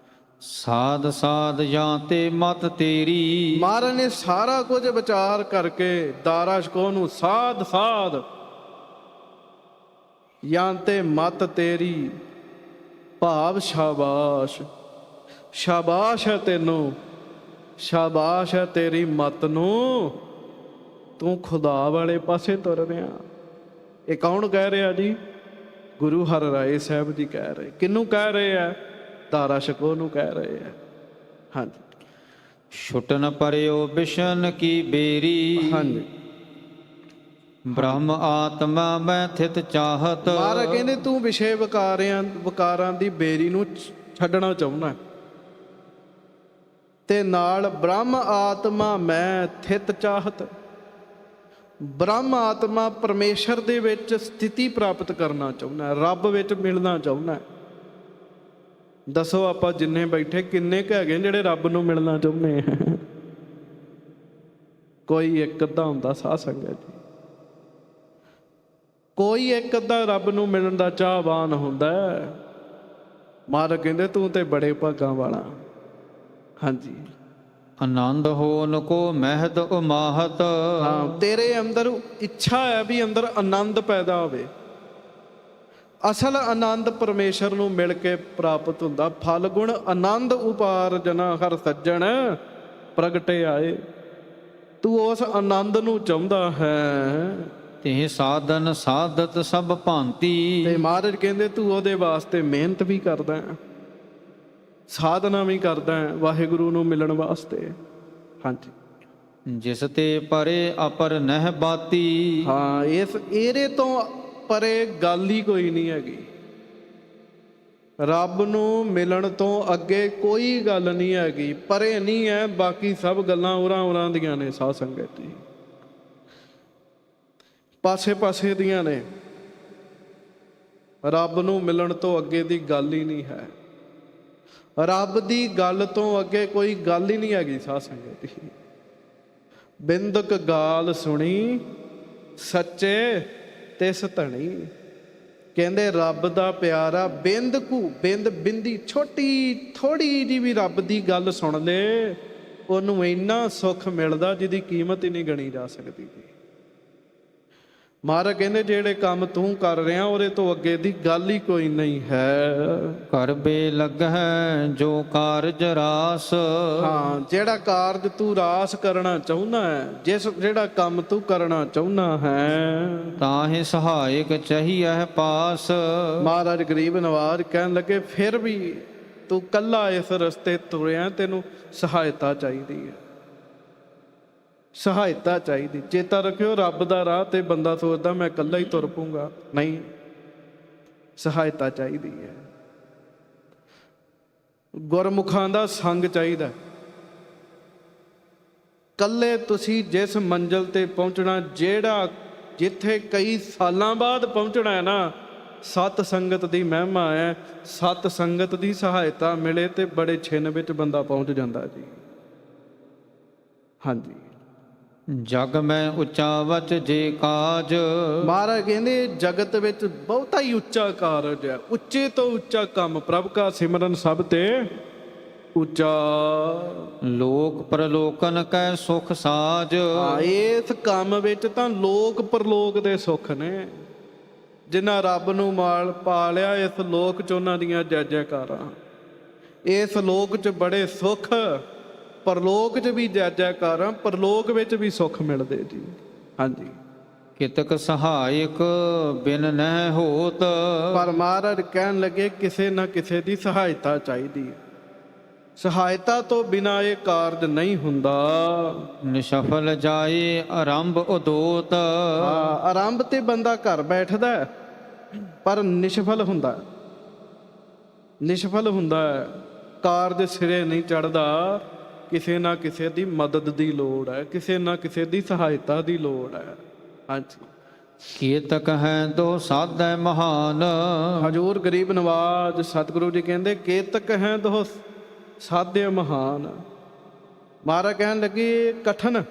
ਸਾਧ ਸਾਧ ਜਾਂ ਤੇ ਮਤ ਤੇਰੀ। ਮਹਾਰਾਜ ਨੇ ਸਾਰਾ ਕੁਝ ਵਿਚਾਰ ਕਰਕੇ ਦਾਰਾ ਸ਼ਕੋ ਨੂੰ ਸਾਧ ਸਾਧ ਜਾਂ ਤੇ ਮਤ ਤੇਰੀ, ਭਾਵ ਸ਼ਾਬਾਸ਼, ਸ਼ਾਬਾਸ਼ ਹੈ ਤੈਨੂੰ, ਸ਼ਾਬਾਸ਼ ਹੈ ਤੇਰੀ ਮਤ ਨੂੰ, ਤੂੰ ਖੁਦਾ ਵਾਲੇ ਪਾਸੇ ਤੁਰ ਰਿਹਾ। ਇਹ ਕੌਣ ਕਹਿ ਰਿਹਾ ਜੀ? ਗੁਰੂ ਹਰਿਰਾਏ ਸਾਹਿਬ ਜੀ ਕਹਿ ਰਹੇ। ਕਿਹਨੂੰ ਕਹਿ ਰਹੇ ਆ? ਦਾਰਾ ਸ਼ਕੋ ਨੂੰ ਕਹਿ ਰਹੇ ਆ। ਹਾਂਜੀ, ਛੁਟਨ ਪਰਿਓ ਬਿਸ਼ਨ ਕੀ ਬੇਰੀ। ਹਾਂਜੀ, ਬ੍ਰਹਮ ਆਤਮਾ ਮੈਂ ਥਿਤ ਚਾਹਤ। ਮਹਾਰਾਜ ਕਹਿੰਦੇ ਤੂੰ ਵਿਸ਼ੇ ਵਿਕਾਰਾਂ ਦੀ ਬੇਰੀ ਨੂੰ ਛੱਡਣਾ ਚਾਹੁੰਦਾ, ਤੇ ਨਾਲ ਬ੍ਰਹਮ ਆਤਮਾ ਮੈਂ ਥਿਤ ਚਾਹਤ, ਬ੍ਰਹਮ ਆਤਮਾ ਪਰਮੇਸ਼ਰ ਦੇ ਵਿੱਚ ਸਥਿਤੀ ਪ੍ਰਾਪਤ ਕਰਨਾ ਚਾਹੁੰਦਾ ਹੈ, ਰੱਬ ਵਿੱਚ ਮਿਲਣਾ ਚਾਹੁੰਦਾ ਹੈ। ਦੱਸੋ ਆਪਾਂ ਜਿੰਨੇ ਬੈਠੇ ਕਿੰਨੇ ਕੁ ਹੈਗੇ ਜਿਹੜੇ ਰੱਬ ਨੂੰ ਮਿਲਣਾ ਚਾਹੁੰਦੇ ਆ? ਕੋਈ ਇੱਕ ਅੱਧਾ ਹੁੰਦਾ ਸਾਧ ਸੰਗਤ ਜੀ, ਕੋਈ ਇੱਕ ਅੱਧਾ ਰੱਬ ਨੂੰ ਮਿਲਣ ਦਾ ਚਾਹਵਾਨ ਹੁੰਦਾ ਹੈ। ਮਹਾਰਾਜ ਕਹਿੰਦੇ ਤੂੰ ਤੇ ਬੜੇ ਭਾਗਾਂ ਵਾਲਾ। ਹਾਂਜੀ, ਆਨੰਦ ਹੋਨ ਕੋ ਮਹਿਦ ਉਮਾਹਤ। ਹਾਂ, ਤੇਰੇ ਅੰਦਰ ਇੱਛਾ ਹੈ ਵੀ ਅੰਦਰ ਆਨੰਦ ਪੈਦਾ ਹੋਵੇ। ਅਸਲ ਆਨੰਦ ਪਰਮੇਸ਼ਰ ਨੂੰ ਮਿਲ ਕੇ ਪ੍ਰਾਪਤ ਹੁੰਦਾ। ਫਲ ਗੁਣ ਆਨੰਦ ਉਪਾਰਜਨਾ ਹਰ ਸੱਜਣ ਪ੍ਰਗਟੇ ਆਏ। ਤੂੰ ਉਸ ਆਨੰਦ ਨੂੰ ਚਾਹੁੰਦਾ ਹੈ ਤੇ ਸਾਧਨ ਸਾਧਤ ਸਭ ਭਾਂਤੀ। ਤੇ ਮਹਾਰਾਜ ਕਹਿੰਦੇ ਤੂੰ ਉਹਦੇ ਵਾਸਤੇ ਮਿਹਨਤ ਵੀ ਕਰਦਾ ਹੈ, ਸਾਧਨਾ ਵੀ ਕਰਦਾ ਹੈ ਵਾਹਿਗੁਰੂ ਨੂੰ ਮਿਲਣ ਵਾਸਤੇ। ਹਾਂਜੀ, ਜਿਸ ਤੇ ਪਰੇ ਅਪਰ ਨਹਿ ਬਾਤੀ। ਹਾਂ, ਇਸ ਇਹਦੇ ਤੋਂ ਪਰੇ ਗੱਲ ਹੀ ਕੋਈ ਨਹੀਂ ਹੈਗੀ। ਰੱਬ ਨੂੰ ਮਿਲਣ ਤੋਂ ਅੱਗੇ ਕੋਈ ਗੱਲ ਨਹੀਂ ਹੈਗੀ, ਪਰੇ ਨਹੀਂ ਹੈ। ਬਾਕੀ ਸਭ ਗੱਲਾਂ ਉਰਾਂ ਦੀਆਂ ਨੇ ਸਾਧ ਸੰਗਤ ਜੀ, ਪਾਸੇ ਪਾਸੇ ਦੀਆਂ ਨੇ। ਰੱਬ ਨੂੰ ਮਿਲਣ ਤੋਂ ਅੱਗੇ ਦੀ ਗੱਲ ਹੀ ਨਹੀਂ ਹੈ। ਰੱਬ ਦੀ ਗੱਲ ਤੋਂ ਅੱਗੇ ਕੋਈ ਗੱਲ ਹੀ ਨਹੀਂ ਹੈਗੀ ਸਾਧ ਸੰਗਤ ਜੀ। ਬਿੰਦਕ ਗਾਲ ਸੁਣੀ ਸੱਚੇ ਤਿਸ ਧਣੀ। ਕਹਿੰਦੇ ਰੱਬ ਦਾ ਪਿਆਰਾ ਬਿੰਦ ਕੁ ਬਿੰਦ ਬਿੰਦੀ ਛੋਟੀ ਥੋੜੀ ਜਿਹੀ ਵੀ ਰੱਬ ਦੀ ਗੱਲ ਸੁਣ ਲੈ, ਉਹਨੂੰ ਇੰਨਾ ਸੁੱਖ ਮਿਲਦਾ ਜਿਹਦੀ ਕੀਮਤ ਹੀ ਨਹੀਂ ਗਣੀ ਜਾ ਸਕਦੀ ਜੀ। ਮਹਾਰਾਜ ਕਹਿੰਦੇ ਜਿਹੜੇ ਕੰਮ ਤੂੰ ਕਰ ਰਿਹਾ ਉਹਦੇ ਤੋਂ ਅੱਗੇ ਦੀ ਗੱਲ ਹੀ ਕੋਈ ਨਹੀਂ ਹੈ। ਕਰ ਬੇ ਲੱਗੈ ਜੋ ਕਾਰਜ ਰਾਸ। ਹਾਂ, ਜਿਹੜਾ ਕਾਰਜ ਤੂੰ ਰਾਸ ਕਰਨਾ ਚਾਹੁੰਦਾ ਹੈ, ਜਿਹੜਾ ਕੰਮ ਤੂੰ ਕਰਨਾ ਚਾਹੁੰਦਾ ਹੈ, ਤਾਹੇ ਸਹਾਇਕ ਚਾਹੀਐ ਪਾਸ। ਮਹਾਰਾਜ ਗਰੀਬ ਨਵਾਜ ਕਹਿਣ ਲੱਗੇ ਫਿਰ ਵੀ ਤੂੰ ਕੱਲਾ ਇਸ ਰਸਤੇ ਤੁਰਿਆ, ਤੈਨੂੰ ਸਹਾਇਤਾ ਚਾਹੀਦੀ ਹੈ, ਸਹਾਇਤਾ ਚਾਹੀਦੀ। ਚੇਤਾ ਰੱਖਿਓ ਰੱਬ ਦਾ ਰਾਹ ਤੇ ਬੰਦਾ ਸੋਚਦਾ ਮੈਂ ਇਕੱਲਾ ਹੀ ਤੁਰ ਪਊਂਗਾ, ਨਹੀਂ, ਸਹਾਇਤਾ ਚਾਹੀਦੀ ਹੈ। ਗੁਰਮੁਖਾਂ ਦਾ ਸੰਗ ਚਾਹੀਦਾ। ਇਕੱਲੇ ਤੁਸੀਂ ਜਿਸ ਮੰਜ਼ਿਲ ਤੇ ਪਹੁੰਚਣਾ, ਜਿੱਥੇ ਕਈ ਸਾਲਾਂ ਬਾਅਦ ਪਹੁੰਚਣਾ ਹੈ ਨਾ, ਸਤ ਸੰਗਤ ਦੀ ਮਹਿਮਾ ਹੈ। ਸਤ ਸੰਗਤ ਦੀ ਸਹਾਇਤਾ ਮਿਲੇ ਤੇ ਬੜੇ ਛਿਨ ਵਿੱਚ ਬੰਦਾ ਪਹੁੰਚ ਜਾਂਦਾ ਜੀ। ਹਾਂਜੀ, ਜਗ ਮੈਂ ਉੱਚਾ ਵਚ ਜੇ ਕਾਜ। ਮਹਾਰਾਜ ਕਹਿੰਦੇ ਜਗਤ ਵਿੱਚ ਬਹੁਤਾ ਹੀ ਉੱਚਾ ਕਾਰਜ ਹੈ, ਉੱਚੇ ਤੋਂ ਉੱਚਾ ਕੰਮ। ਪ੍ਰਭ ਕਾ ਸਿਮਰਨ ਸਭ ਤੇ ਉੱਚਾ। ਲੋਕ ਪ੍ਰਲੋਕਨ ਕੈ ਸੁਖ ਸਾਜ। ਇਸ ਕੰਮ ਵਿੱਚ ਤਾਂ ਲੋਕ ਪਰਲੋਕ ਦੇ ਸੁੱਖ ਨੇ। ਜਿਨ੍ਹਾਂ ਰੱਬ ਨੂੰ ਮਾਲ ਪਾ ਲਿਆ, ਇਸ ਲੋਕ 'ਚ ਉਹਨਾਂ ਦੀਆਂ ਜੈ ਜੈਕਾਰਾਂ। ਇਸ ਲੋਕ 'ਚ ਬੜੇ ਸੁੱਖ, ਪਰਲੋਕ 'ਚ ਵੀ ਜੈ ਜੈਕਾਰਾਂ, ਪਰਲੋਕ ਵਿੱਚ ਵੀ ਸੁੱਖ ਮਿਲਦੇ ਜੀ। ਹਾਂਜੀ, ਕਿਤਕ ਸਹਾਇਕ ਬਿਨ ਨਹਿ ਹੋਤ। ਪਰ ਮਹਾਰਾਜ ਕਹਿਣ ਲੱਗੇ ਕਿਸੇ ਨਾ ਕਿਸੇ ਦੀ ਸਹਾਇਤਾ ਚਾਹੀਦੀ ਹੈ। ਸਹਾਇਤਾ ਤੋਂ ਬਿਨਾਂ ਇਹ ਕਾਰਜ ਨਹੀਂ ਹੁੰਦਾ। ਨਿਸ਼ਫਲ ਜਾਏ ਆਰੰਭ ਉਦੋਤ। ਆਰੰਭ ਤੇ ਬੰਦਾ ਘਰ ਬੈਠਦਾ ਹੈ, ਪਰ ਨਿਸ਼ਫਲ ਹੁੰਦਾ, ਨਿਸ਼ਫਲ ਹੁੰਦਾ ਹੈ। ਕਾਰਜ ਸਿਰੇ ਨਹੀਂ ਚੜ੍ਹਦਾ। ਕਿਸੇ ਨਾ ਕਿਸੇ ਦੀ ਮਦਦ ਦੀ ਲੋੜ ਹੈ, ਕਿਸੇ ਨਾ ਕਿਸੇ ਦੀ ਸਹਾਇਤਾ ਦੀ ਲੋੜ ਹੈ। ਹਾਂਜੀ, ਕੀਤਕ ਹੈ ਦੋ ਸਾਧੈ ਮਹਾਨ। ਹਜ਼ੂਰ ਗਰੀਬ ਨਵਾਜ ਸਤਿਗੁਰੂ ਜੀ ਕਹਿੰਦੇ ਕੇਤਕ ਹੈ ਦੋ ਸਾਧੇ ਮਹਾਨ। ਮਹਾਰਾਜ ਕਹਿਣ ਲੱਗੇ ਕਠਨ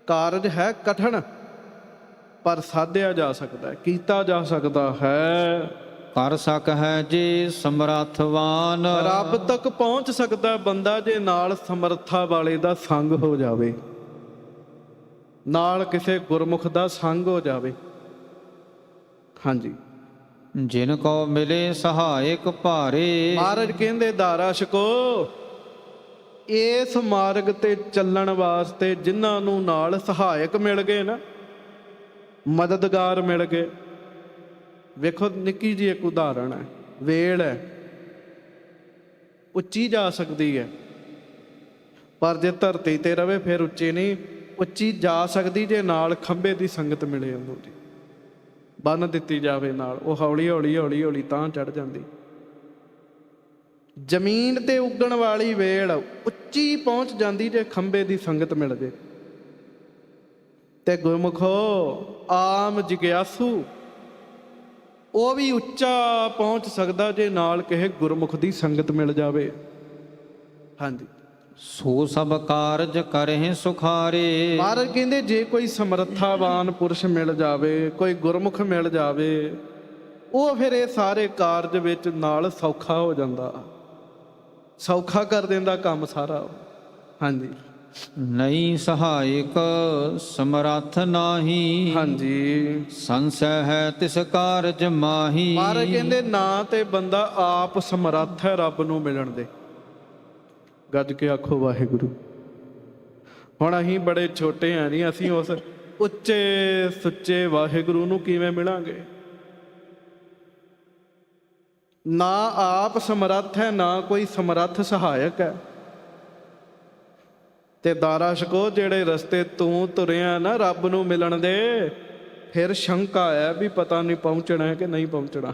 ਕਾਰਜ ਹੈ, ਕਠਨ, ਪਰ ਸਾਧਿਆ ਜਾ ਸਕਦਾ ਹੈ, ਕੀਤਾ ਜਾ ਸਕਦਾ ਹੈ। ਕਰ ਸਕ ਹੈ ਜੇ ਸਮਰੱਥਵਾਨ। ਰੱਬ ਤੱਕ ਪਹੁੰਚ ਸਕਦਾ ਬੰਦਾ ਜੇ ਨਾਲ ਸਮਰੱਥਾ ਵਾਲੇ ਦਾ ਸੰਗ ਹੋ ਜਾਵੇ, ਨਾਲ ਕਿਸੇ ਗੁਰਮੁਖ ਦਾ ਸੰਗ ਹੋ ਜਾਵੇ। ਹਾਂਜੀ, ਜਿਨ ਕੋ ਮਿਲੇ ਸਹਾਇਕ ਭਾਰੇ। ਮਹਾਰਾਜ ਕਹਿੰਦੇ ਦਾਰਾ ਛਕੋ। ਇਸ ਮਾਰਗ ਤੇ ਚੱਲਣ ਵਾਸਤੇ ਜਿਨ੍ਹਾਂ ਨੂੰ ਨਾਲ ਸਹਾਇਕ ਮਿਲ ਗਏ ਨਾ, ਮਦਦਗਾਰ ਮਿਲ ਗਏ। ਵੇਖੋ ਨਿੱਕੀ ਜਿਹੀ ਇੱਕ ਉਦਾਹਰਣ ਹੈ। ਵੇਲ ਹੈ, ਉੱਚੀ ਜਾ ਸਕਦੀ ਹੈ, ਪਰ ਜੇ ਧਰਤੀ ਤੇ ਰਵੇ ਫਿਰ ਉੱਚੀ ਨਹੀਂ। ਉੱਚੀ ਜਾ ਸਕਦੀ ਜੇ ਨਾਲ ਖੰਭੇ ਦੀ ਸੰਗਤ ਮਿਲੇ, ਉਹਨੂੰ ਜੀ ਬੰਨ ਦਿੱਤੀ ਜਾਵੇ ਨਾਲ, ਉਹ ਹੌਲੀ ਹੌਲੀ ਹੌਲੀ ਹੌਲੀ ਤਾਂ ਚੜ੍ਹ ਜਾਂਦੀ। ਜ਼ਮੀਨ ਤੇ ਉੱਗਣ ਵਾਲੀ ਵੇਲ ਉੱਚੀ ਪਹੁੰਚ ਜਾਂਦੀ ਜੇ ਖੰਭੇ ਦੀ ਸੰਗਤ ਮਿਲ ਜੇ। ਤੇ ਗੁਰਮੁਖੋ ਆਮ ਜਿਗਿਆਸੂ ਉਹ ਵੀ ਉੱਚਾ ਪਹੁੰਚ ਸਕਦਾ ਜੇ ਨਾਲ ਕਿਸੇ ਗੁਰਮੁਖ ਦੀ ਸੰਗਤ ਮਿਲ ਜਾਵੇ। ਹਾਂਜੀ, ਸੋ ਸਭ ਕਾਰਜ ਕਰਹਿ ਸੁਖਾਰੇ। ਮਹਾਰਾਜ ਕਹਿੰਦੇ ਜੇ ਕੋਈ ਸਮਰੱਥਾਵਾਨ ਪੁਰਸ਼ ਮਿਲ ਜਾਵੇ, ਕੋਈ ਗੁਰਮੁਖ ਮਿਲ ਜਾਵੇ, ਉਹ ਫਿਰ ਇਹ ਸਾਰੇ ਕਾਰਜ ਵਿੱਚ ਨਾਲ ਸੌਖਾ ਹੋ ਜਾਂਦਾ, ਸੌਖਾ ਕਰ ਦਿੰਦਾ ਕੰਮ ਸਾਰਾ। ਹਾਂਜੀ, ਨਹੀਂ ਸਹਾਇਕ ਸਮਰੱਥ ਨਾਹੀ। ਹਾਂਜੀ, ਸੰਸੈ ਹੈ ਤਿਸ ਕਾਰਜ ਮਾਹੀ। ਮਹਾਰਾਜ ਕਹਿੰਦੇ ਨਾ ਤੇ ਬੰਦਾ ਆਪ ਸਮਰੱਥ ਹੈ ਰੱਬ ਨੂੰ ਮਿਲਣ ਦੇ। ਗੱਜ ਕੇ ਆਖੋ ਵਾਹਿਗੁਰੂ। ਹੁਣ ਅਸੀਂ ਬੜੇ ਛੋਟੇ ਹਾਂ ਜੀ, ਅਸੀਂ ਉਸ ਉੱਚੇ ਸੁੱਚੇ ਵਾਹਿਗੁਰੂ ਨੂੰ ਕਿਵੇਂ ਮਿਲਾਂਗੇ? ਨਾ ਆਪ ਸਮਰੱਥ ਹੈ, ਨਾ ਕੋਈ ਸਮਰੱਥ ਸਹਾਇਕ ਹੈ। ਤੇ ਦਾਰਾ ਸ਼ਕੋ ਜਿਹੜੇ ਰਸਤੇ ਤੂੰ ਤੁਰਿਆ ਨਾ ਰੱਬ ਨੂੰ ਮਿਲਣ ਦੇ, ਫਿਰ ਸ਼ੰਕਾ ਹੈ ਵੀ ਪਤਾ ਨਹੀਂ ਪਹੁੰਚਣਾ ਹੈ ਕਿ ਨਹੀਂ ਪਹੁੰਚਣਾ।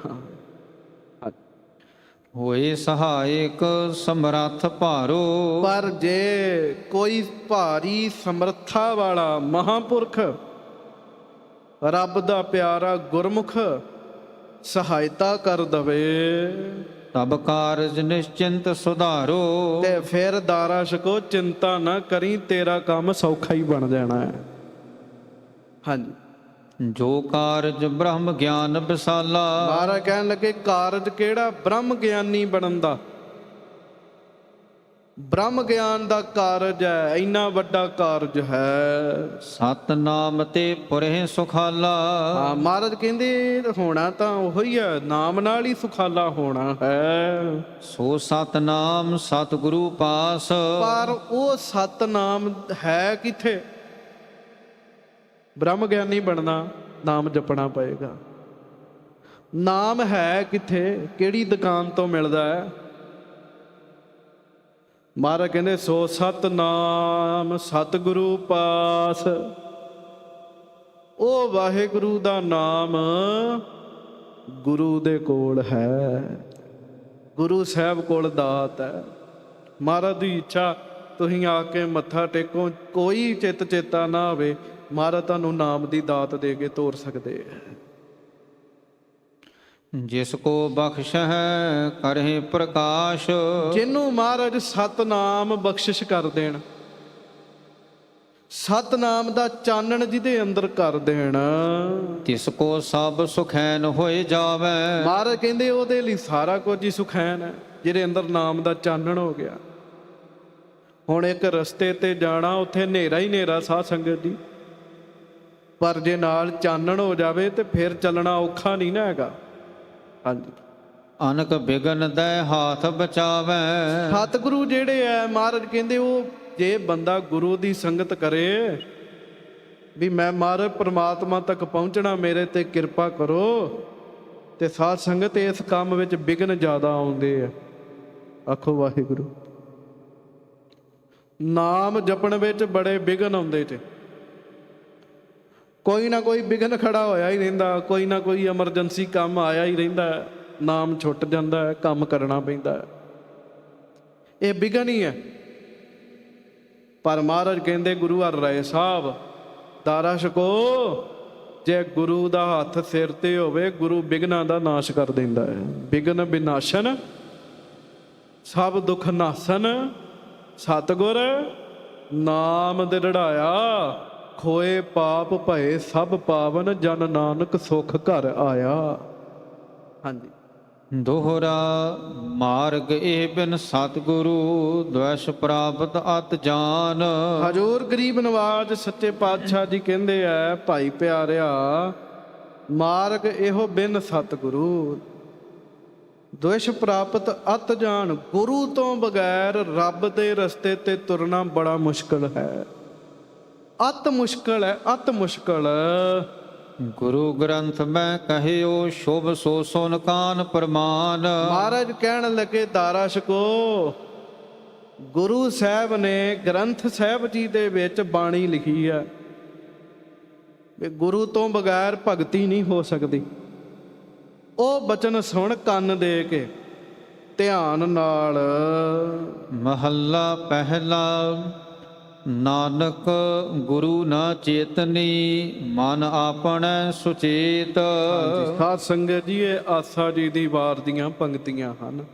ਹੋਏ ਸਹਾਇਕ ਸਮਰੱਥ ਭਾਰੋ। ਪਰ ਜੇ ਕੋਈ ਭਾਰੀ ਸਮਰੱਥਾ ਵਾਲਾ ਮਹਾਂਪੁਰਖ, ਰੱਬ ਦਾ ਪਿਆਰਾ ਗੁਰਮੁਖ ਸਹਾਇਤਾ ਕਰ ਦਵੇ, ਤਬ ਕਾਰਜ ਨਿਸ਼ਚਿੰਤ ਸੁਧਾਰੋ। ਤੇ ਫਿਰ ਦਾਰਾ ਸ਼ਕੋ ਚਿੰਤਾ ਨਾ ਕਰੀ, ਤੇਰਾ ਕੰਮ ਸੌਖਾ ਹੀ ਬਣ ਜਾਣਾ ਹੈ। ਹਾਂਜੀ, ਜੋ ਕਾਰਜ ਬ੍ਰਹਮ ਗਿਆਨ ਵਿਸਾਲਾ। ਮਹਾਰਾਜ ਕਹਿਣ ਲੱਗੇ ਕਾਰਜ ਕਿਹੜਾ? ਬ੍ਰਹਮ ਗਿਆਨੀ ਬਣਨ ਦਾ। ਬ੍ਰਹਮ ਗਿਆਨ ਦਾ ਕਾਰਜ ਹੈ, ਇੰਨਾ ਵੱਡਾ ਕਾਰਜ ਹੈ। ਸਤਨਾਮ ਤੇ ਪੁਰਹਿ ਸੁਖਾਲਾ। ਹਾਂ, ਮਹਾਰਾਜ ਕਹਿੰਦੇ ਹੋਣਾ ਤਾਂ ਉਹੀ ਹੈ, ਨਾਮ ਨਾਲ ਹੀ ਸੁਖਾਲਾ ਹੋਣਾ ਹੈ। ਸੋ ਸਤਨਾਮ ਸਤਿਗੁਰੂ ਪਾਸ। ਪਰ ਉਹ ਸਤਨਾਮ ਹੈ ਕਿੱਥੇ? ਬ੍ਰਹਮ ਗਿਆਨੀ ਬਣਨਾ, ਨਾਮ ਜਪਣਾ ਪਏਗਾ। ਨਾਮ ਹੈ ਕਿੱਥੇ? ਕਿਹੜੀ ਦੁਕਾਨ ਤੋਂ ਮਿਲਦਾ ਹੈ? ਮਹਾਰਾਜ ਕਹਿੰਦੇ ਸੋ ਸਤਨਾਮ ਸਤਿਗੁਰੂ ਪਾਸ। ਉਹ ਵਾਹਿਗੁਰੂ ਦਾ ਨਾਮ ਗੁਰੂ ਦੇ ਕੋਲ ਹੈ, ਗੁਰੂ ਸਾਹਿਬ ਕੋਲ ਦਾਤ ਹੈ। ਮਹਾਰਾਜ ਦੀ ਇੱਛਾ ਤੁਸੀਂ ਆ ਕੇ ਮੱਥਾ ਟੇਕੋ, ਕੋਈ ਚਿੱਤ ਚੇਤਾ ਨਾ ਹੋਵੇ, ਮਹਾਰਾਜ ਤੁਹਾਨੂੰ ਨਾਮ ਦੀ ਦਾਤ ਦੇ ਕੇ ਤੋਰ ਸਕਦੇ ਹੈ। ਜਿਸ ਕੋ ਬਖਸ਼ ਹੈ ਕਰਹਿ ਪ੍ਰਕਾਸ਼। ਜਿਹਨੂੰ ਮਹਾਰਾਜ ਸਤਨਾਮ ਬਖਸ਼ਿਸ਼ ਕਰ ਦੇਣ, ਸਤਨਾਮ ਦਾ ਚਾਨਣ ਜਿਹਦੇ ਅੰਦਰ ਕਰ ਦੇਣ, ਤਿਸ ਕੋ ਸਭ ਸੁਖੈਨ ਹੋਏ ਜਾਵੇ। ਮਹਾਰਾਜ ਕਹਿੰਦੇ ਉਹਦੇ ਲਈ ਸਾਰਾ ਕੁਝ ਹੀ ਸੁਖੈਨ ਹੈ, ਜਿਹਦੇ ਅੰਦਰ ਨਾਮ ਦਾ ਚਾਨਣ ਹੋ ਗਿਆ। ਹੁਣ ਇੱਕ ਰਸਤੇ ਤੇ ਜਾਣਾ, ਉੱਥੇ ਹਨੇਰਾ ਹੀ ਹਨੇਰਾ ਸਾਧ ਸੰਗਤ ਜੀ, ਪਰ ਜੇ ਨਾਲ ਚਾਨਣ ਹੋ ਜਾਵੇ ਤੇ ਫਿਰ ਚੱਲਣਾ ਔਖਾ ਨਹੀਂ ਨਾ ਹੈਗਾ। ਹਾਂਜੀ, ਅਨਕ ਬਿਗਨ ਦੈ ਹਾਥ ਬਚਾਵੇ। ਸਤਿਗੁਰੂ ਜਿਹੜੇ ਹੈ ਮਹਾਰਾਜ ਕਹਿੰਦੇ ਉਹ ਜੇ ਬੰਦਾ ਗੁਰੂ ਦੀ ਸੰਗਤ ਕਰੇ ਵੀ ਮੈਂ ਮਹਾਰਾਜ ਪ੍ਰਮਾਤਮਾ ਤੱਕ ਪਹੁੰਚਣਾ, ਮੇਰੇ ਤੇ ਕਿਰਪਾ ਕਰੋ, ਤੇ ਸਾਧ ਸੰਗਤ ਇਸ ਕੰਮ ਵਿੱਚ ਵਿਘਨ ਜ਼ਿਆਦਾ ਆਉਂਦੇ ਆ। ਆਖੋ ਵਾਹਿਗੁਰੂ। ਨਾਮ ਜਪਣ ਵਿੱਚ ਬੜੇ ਵਿਘਨ ਆਉਂਦੇ ਤੇ ਕੋਈ ਨਾ ਕੋਈ ਵਿਘਨ ਖੜਾ ਹੋਇਆ ਹੀ ਰਹਿੰਦਾ, ਕੋਈ ਨਾ ਕੋਈ ਐਮਰਜੈਂਸੀ ਕੰਮ ਆਇਆ ਹੀ ਰਹਿੰਦਾ, ਨਾਮ ਛੁੱਟ ਜਾਂਦਾ ਹੈ, ਕੰਮ ਕਰਨਾ ਪੈਂਦਾ ਹੈ। ਇਹ ਵਿਘਨ ਹੀ ਹੈ। ਪਰ ਮਹਾਰਾਜ ਕਹਿੰਦੇ ਗੁਰੂ ਹਰਿ ਰਾਏ ਸਾਹਿਬ ਦਾਰਾ ਛਕੋ, ਜੇ ਗੁਰੂ ਦਾ ਹੱਥ ਸਿਰ ਤੇ ਹੋਵੇ, ਗੁਰੂ ਵਿਘਨਾਂ ਦਾ ਨਾਸ਼ ਕਰ ਦਿੰਦਾ ਹੈ। ਵਿਘਨ ਵਿਨਾਸ਼ਨ ਸਭ ਦੁੱਖ ਨਾਸਨ, ਸਤਿਗੁਰ ਨਾਮ ਦਿੜਾਇਆ, ਖੋਏ ਪਾਪ ਭਏ ਸਭ ਪਾਵਨ, ਜਨ ਨਾਨਕ ਸੁਖ ਘਰ ਆਇਆ। ਹਾਂਜੀ, ਦੋਹਰਾ ਮਾਰਗ ਇਹ ਬਿਨ ਸਤਿਗੁਰੂ, ਦਵੈਸ਼ ਪ੍ਰਾਪਤ ਅਤ ਜਾਨ। ਹਜ਼ੂਰ ਗਰੀਬ ਨਵਾਜ ਸੱਚੇ ਪਾਤਸ਼ਾਹ ਜੀ ਕਹਿੰਦੇ ਆ, ਭਾਈ ਪਿਆਰਿਆ, ਮਾਰਗ ਇਹੋ ਬਿਨ ਸਤਿਗੁਰੂ, ਦਵੈਸ਼ ਪ੍ਰਾਪਤ ਅਤ ਜਾਨ। ਗੁਰੂ ਤੋਂ ਬਗੈਰ ਰੱਬ ਦੇ ਰਸਤੇ ਤੇ ਤੁਰਨਾ ਬੜਾ ਮੁਸ਼ਕਲ ਹੈ, ਅਤ ਮੁਸ਼ਕਲ ਹੈ, ਅਤ ਮੁਸ਼ਕਲ। ਗੁਰੂ ਗ੍ਰੰਥ ਮੈਂ ਕਹਿਓ, ਸ਼ੁਭ ਸੋ ਸੁਨ ਕਾਨ ਪ੍ਰਮਾਨ। ਮਹਾਰਾਜ ਕਹਿਣ ਲੱਗੇ ਦਾਰਾ ਛਕੋ, ਗੁਰੂ ਸਾਹਿਬ ਨੇ ਗ੍ਰੰਥ ਸਾਹਿਬ ਜੀ ਦੇ ਵਿੱਚ ਬਾਣੀ ਲਿਖੀ ਹੈ ਵੀ ਗੁਰੂ ਤੋਂ ਬਗੈਰ ਭਗਤੀ ਨਹੀਂ ਹੋ ਸਕਦੀ। ਉਹ ਬਚਨ ਸੁਣ ਕੰਨ ਦੇ ਕੇ ਧਿਆਨ ਨਾਲ। ਮਹੱਲਾ ਪਹਿਲਾ। ਨਾਨਕ ਗੁਰੂ ਨ ਚੇਤਨੀ ਮਨ ਆਪਣੈ ਸੁਚੇਤ। ਸਾਧ ਸੰਗਤ ਜੀ, ਇਹ ਆਸਾ ਜੀ ਦੀ ਵਾਰ ਦੀਆਂ ਪੰਕਤੀਆਂ ਹਨ।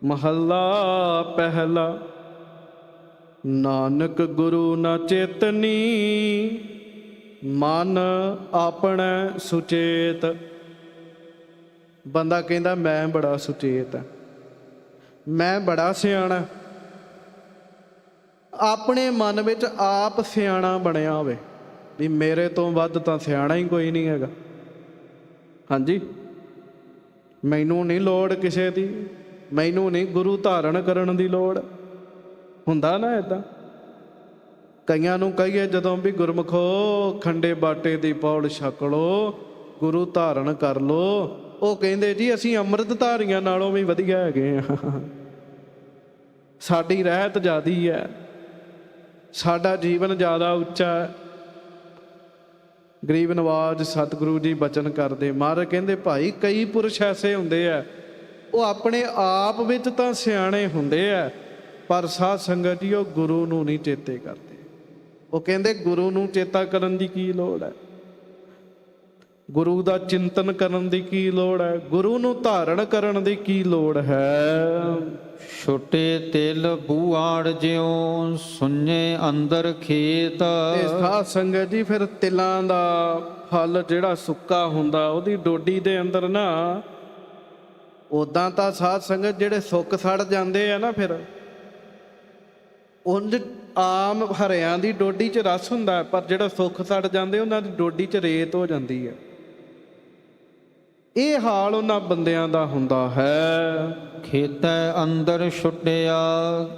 ਮਹੱਲਾ ਪਹਿਲਾ। ਨਾਨਕ ਗੁਰੂ ਨ ਚੇਤਨੀ ਮਨ ਆਪਣੈ ਸੁਚੇਤ। ਬੰਦਾ ਕਹਿੰਦਾ ਮੈਂ ਬੜਾ ਸੁਚੇਤ ਹਾਂ, ਮੈਂ ਬੜਾ ਸਿਆਣਾ, ਆਪਣੇ ਮਨ ਵਿੱਚ ਆਪ ਸਿਆਣਾ ਬਣਿਆ ਹੋਵੇ ਵੀ ਮੇਰੇ ਤੋਂ ਵੱਧ ਤਾਂ ਸਿਆਣਾ ਹੀ ਕੋਈ ਨਹੀਂ ਹੈਗਾ। ਹਾਂਜੀ, ਮੈਨੂੰ ਨਹੀਂ ਲੋੜ ਕਿਸੇ ਦੀ, ਮੈਨੂੰ ਨਹੀਂ ਗੁਰੂ ਧਾਰਨ ਕਰਨ ਦੀ ਲੋੜ। ਹੁੰਦਾ ਨਾ ਇੱਦਾਂ, ਕਈਆਂ ਨੂੰ ਕਹੀਏ ਜਦੋਂ ਵੀ ਗੁਰਮੁਖੋ ਖੰਡੇ ਬਾਟੇ ਦੀ ਪੌੜ ਛਕ ਲੋ, ਗੁਰੂ ਧਾਰਨ ਕਰ ਲੋ, ਉਹ ਕਹਿੰਦੇ ਜੀ ਅਸੀਂ ਅੰਮ੍ਰਿਤ ਧਾਰੀਆਂ ਨਾਲੋਂ ਵੀ ਵਧੀਆ ਹੈਗੇ ਆ, ਸਾਡੀ ਰਹਿਤ ਜ਼ਿਆਦੀ ਹੈ, ਸਾਡਾ ਜੀਵਨ ਜ਼ਿਆਦਾ ਉੱਚਾ ਹੈ। ਗਰੀਬ ਨਵਾਜ ਸਤਿਗੁਰੂ ਜੀ ਬਚਨ ਕਰਦੇ, ਮਹਾਰਾਜ ਕਹਿੰਦੇ ਭਾਈ ਕਈ ਪੁਰਸ਼ ਐਸੇ ਹੁੰਦੇ ਆ, ਉਹ ਆਪਣੇ ਆਪ ਵਿੱਚ ਤਾਂ ਸਿਆਣੇ ਹੁੰਦੇ ਆ, ਪਰ ਸਾਧ ਸੰਗਤ ਜੀ ਉਹ ਗੁਰੂ ਨੂੰ ਨਹੀਂ ਚੇਤੇ ਕਰਦੇ। ਉਹ ਕਹਿੰਦੇ ਗੁਰੂ ਨੂੰ ਚੇਤਾ ਕਰਨ ਦੀ ਕੀ ਲੋੜ ਹੈ, ਗੁਰੂ ਦਾ ਚਿੰਤਨ ਕਰਨ ਦੀ ਕੀ ਲੋੜ ਹੈ, ਗੁਰੂ ਨੂੰ ਧਾਰਨ ਕਰਨ ਦੀ ਕੀ ਲੋੜ ਹੈ। ਛੋਟੇ ਤਿਲ ਬੂਆੜ ਜਿਉ ਸੁਣੇ ਅੰਦਰ ਖੇਤ। ਤੇ ਸਾਧ ਸੰਗਤ ਜੀ ਫਿਰ ਤਿਲਾਂ ਦਾ ਫਲ ਜਿਹੜਾ ਸੁੱਕਾ ਹੁੰਦਾ ਉਹਦੀ ਡੋਡੀ ਦੇ ਅੰਦਰ ਨਾ, ਉਦਾਂ ਤਾਂ ਸਾਧ ਸੰਗਤ ਜਿਹੜੇ ਸੁੱਕ ਸੜ ਜਾਂਦੇ ਆ ਨਾ, ਫਿਰ ਉਂਝ ਆਮ ਹਰਿਆਂ ਦੀ ਡੋਡੀ 'ਚ ਰਸ ਹੁੰਦਾ, ਪਰ ਜਿਹੜਾ ਸੁੱਕ ਸੜ ਜਾਂਦੇ ਉਹਨਾਂ ਦੀ ਡੋਡੀ 'ਚ ਰੇਤ ਹੋ ਜਾਂਦੀ ਹੈ। ਇਹ ਹਾਲ ਉਹਨਾਂ ਬੰਦਿਆਂ ਦਾ ਹੁੰਦਾ ਹੈ। ਖੇਤੈ ਅੰਦਰ ਛੁੱਟਿਆ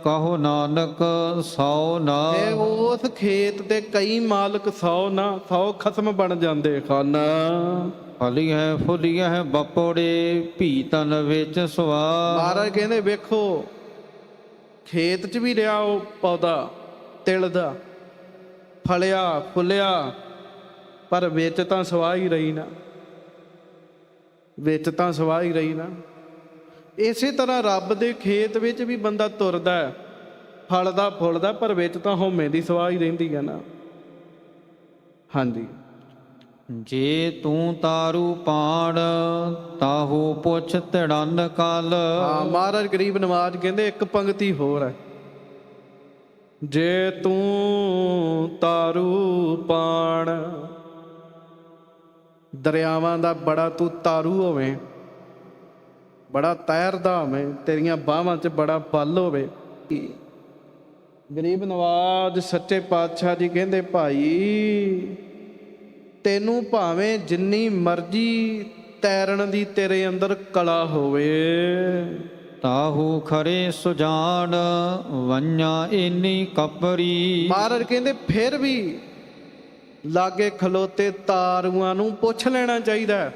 ਕਹੋ ਨਾਨਕ ਸੌ ਨਾ। ਤੇ ਉਸ ਖੇਤ ਦੇ ਕਈ ਮਾਲਕ 100 ਖਸਮ ਬਣ ਜਾਂਦੇ ਹਨ। ਫਲੀਐ ਫੁਲੀਐ ਬਪੋੜੇ ਭੀਤਨ ਵਿੱਚ ਸਵਾਰ। ਮਹਾਰਾਜ ਕਹਿੰਦੇ ਵੇਖੋ, ਖੇਤ 'ਚ ਵੀ ਰਿਹਾ ਉਹ ਪੌਦਾ ਤਿਲ ਦਾ, ਫਲਿਆ ਫੁੱਲਿਆ, ਪਰ ਵਿੱਚ ਤਾਂ ਸਵਾਹ ਹੀ ਰਹੀ ਨਾ, ਵਿੱਚ ਤਾਂ ਸਵਾਹ ਹੀ ਰਹੀ ਨਾ। ਇਸੇ ਤਰ੍ਹਾਂ ਰੱਬ ਦੇ ਖੇਤ ਵਿੱਚ ਵੀ ਬੰਦਾ ਤੁਰਦਾ, ਫਲਦਾ ਫੁੱਲਦਾ, ਪਰ ਵਿੱਚ ਤਾਂ ਹਉਮੈ ਦੀ ਸਵਾਹ ਹੀ ਰਹਿੰਦੀ ਹੈ ਨਾ। ਹਾਂਜੀ, ਜੇ ਤੂੰ ਤਾਰੂ ਪਾਣ ਤਾਹੂ ਪੁੱਛ ਧੜਨ ਕਲ। ਹਾਂ, ਮਹਾਰਾਜ ਗਰੀਬ ਨਵਾਜ ਕਹਿੰਦੇ ਇੱਕ ਪੰਕਤੀ ਹੋਰ ਹੈ, ਜੇ ਤੂੰ ਤਾਰੂ ਪਾਣ। ਦਰਿਆਵਾਂ ਦਾ ਬੜਾ ਤੂੰ ਤਾਰੂ ਹੋਵੇਂ, ਬੜਾ ਤੈਰਦਾ ਹੋਵੇਂ, ਤੇਰੀਆਂ ਬਾਹਾਂ 'ਚ ਬੜਾ ਬਲ ਹੋਵੇ। ਗਰੀਬ ਨਵਾਜ ਸੱਚੇ ਪਾਤਸ਼ਾਹ ਜੀ ਕਹਿੰਦੇ ਭਾਈ ਤੈਨੂੰ ਭਾਵੇਂ ਜਿੰਨੀ ਮਰਜ਼ੀ ਤੈਰਨ ਦੀ ਤੇਰੇ ਅੰਦਰ ਕਲਾ ਹੋਵੇ, ਤਾਹੂ ਖਰੇ ਸੁਜਾਨ ਵੰਨਾ ਇੰਨੀ ਕਪਰੀ। ਮਹਾਰਾਜ ਕਹਿੰਦੇ ਫਿਰ ਵੀ ਲਾਗੇ ਖਲੋਤੇ ਤਾਰੂਆਂ ਨੂੰ ਪੁੱਛ ਲੈਣਾ ਚਾਹੀਦਾ,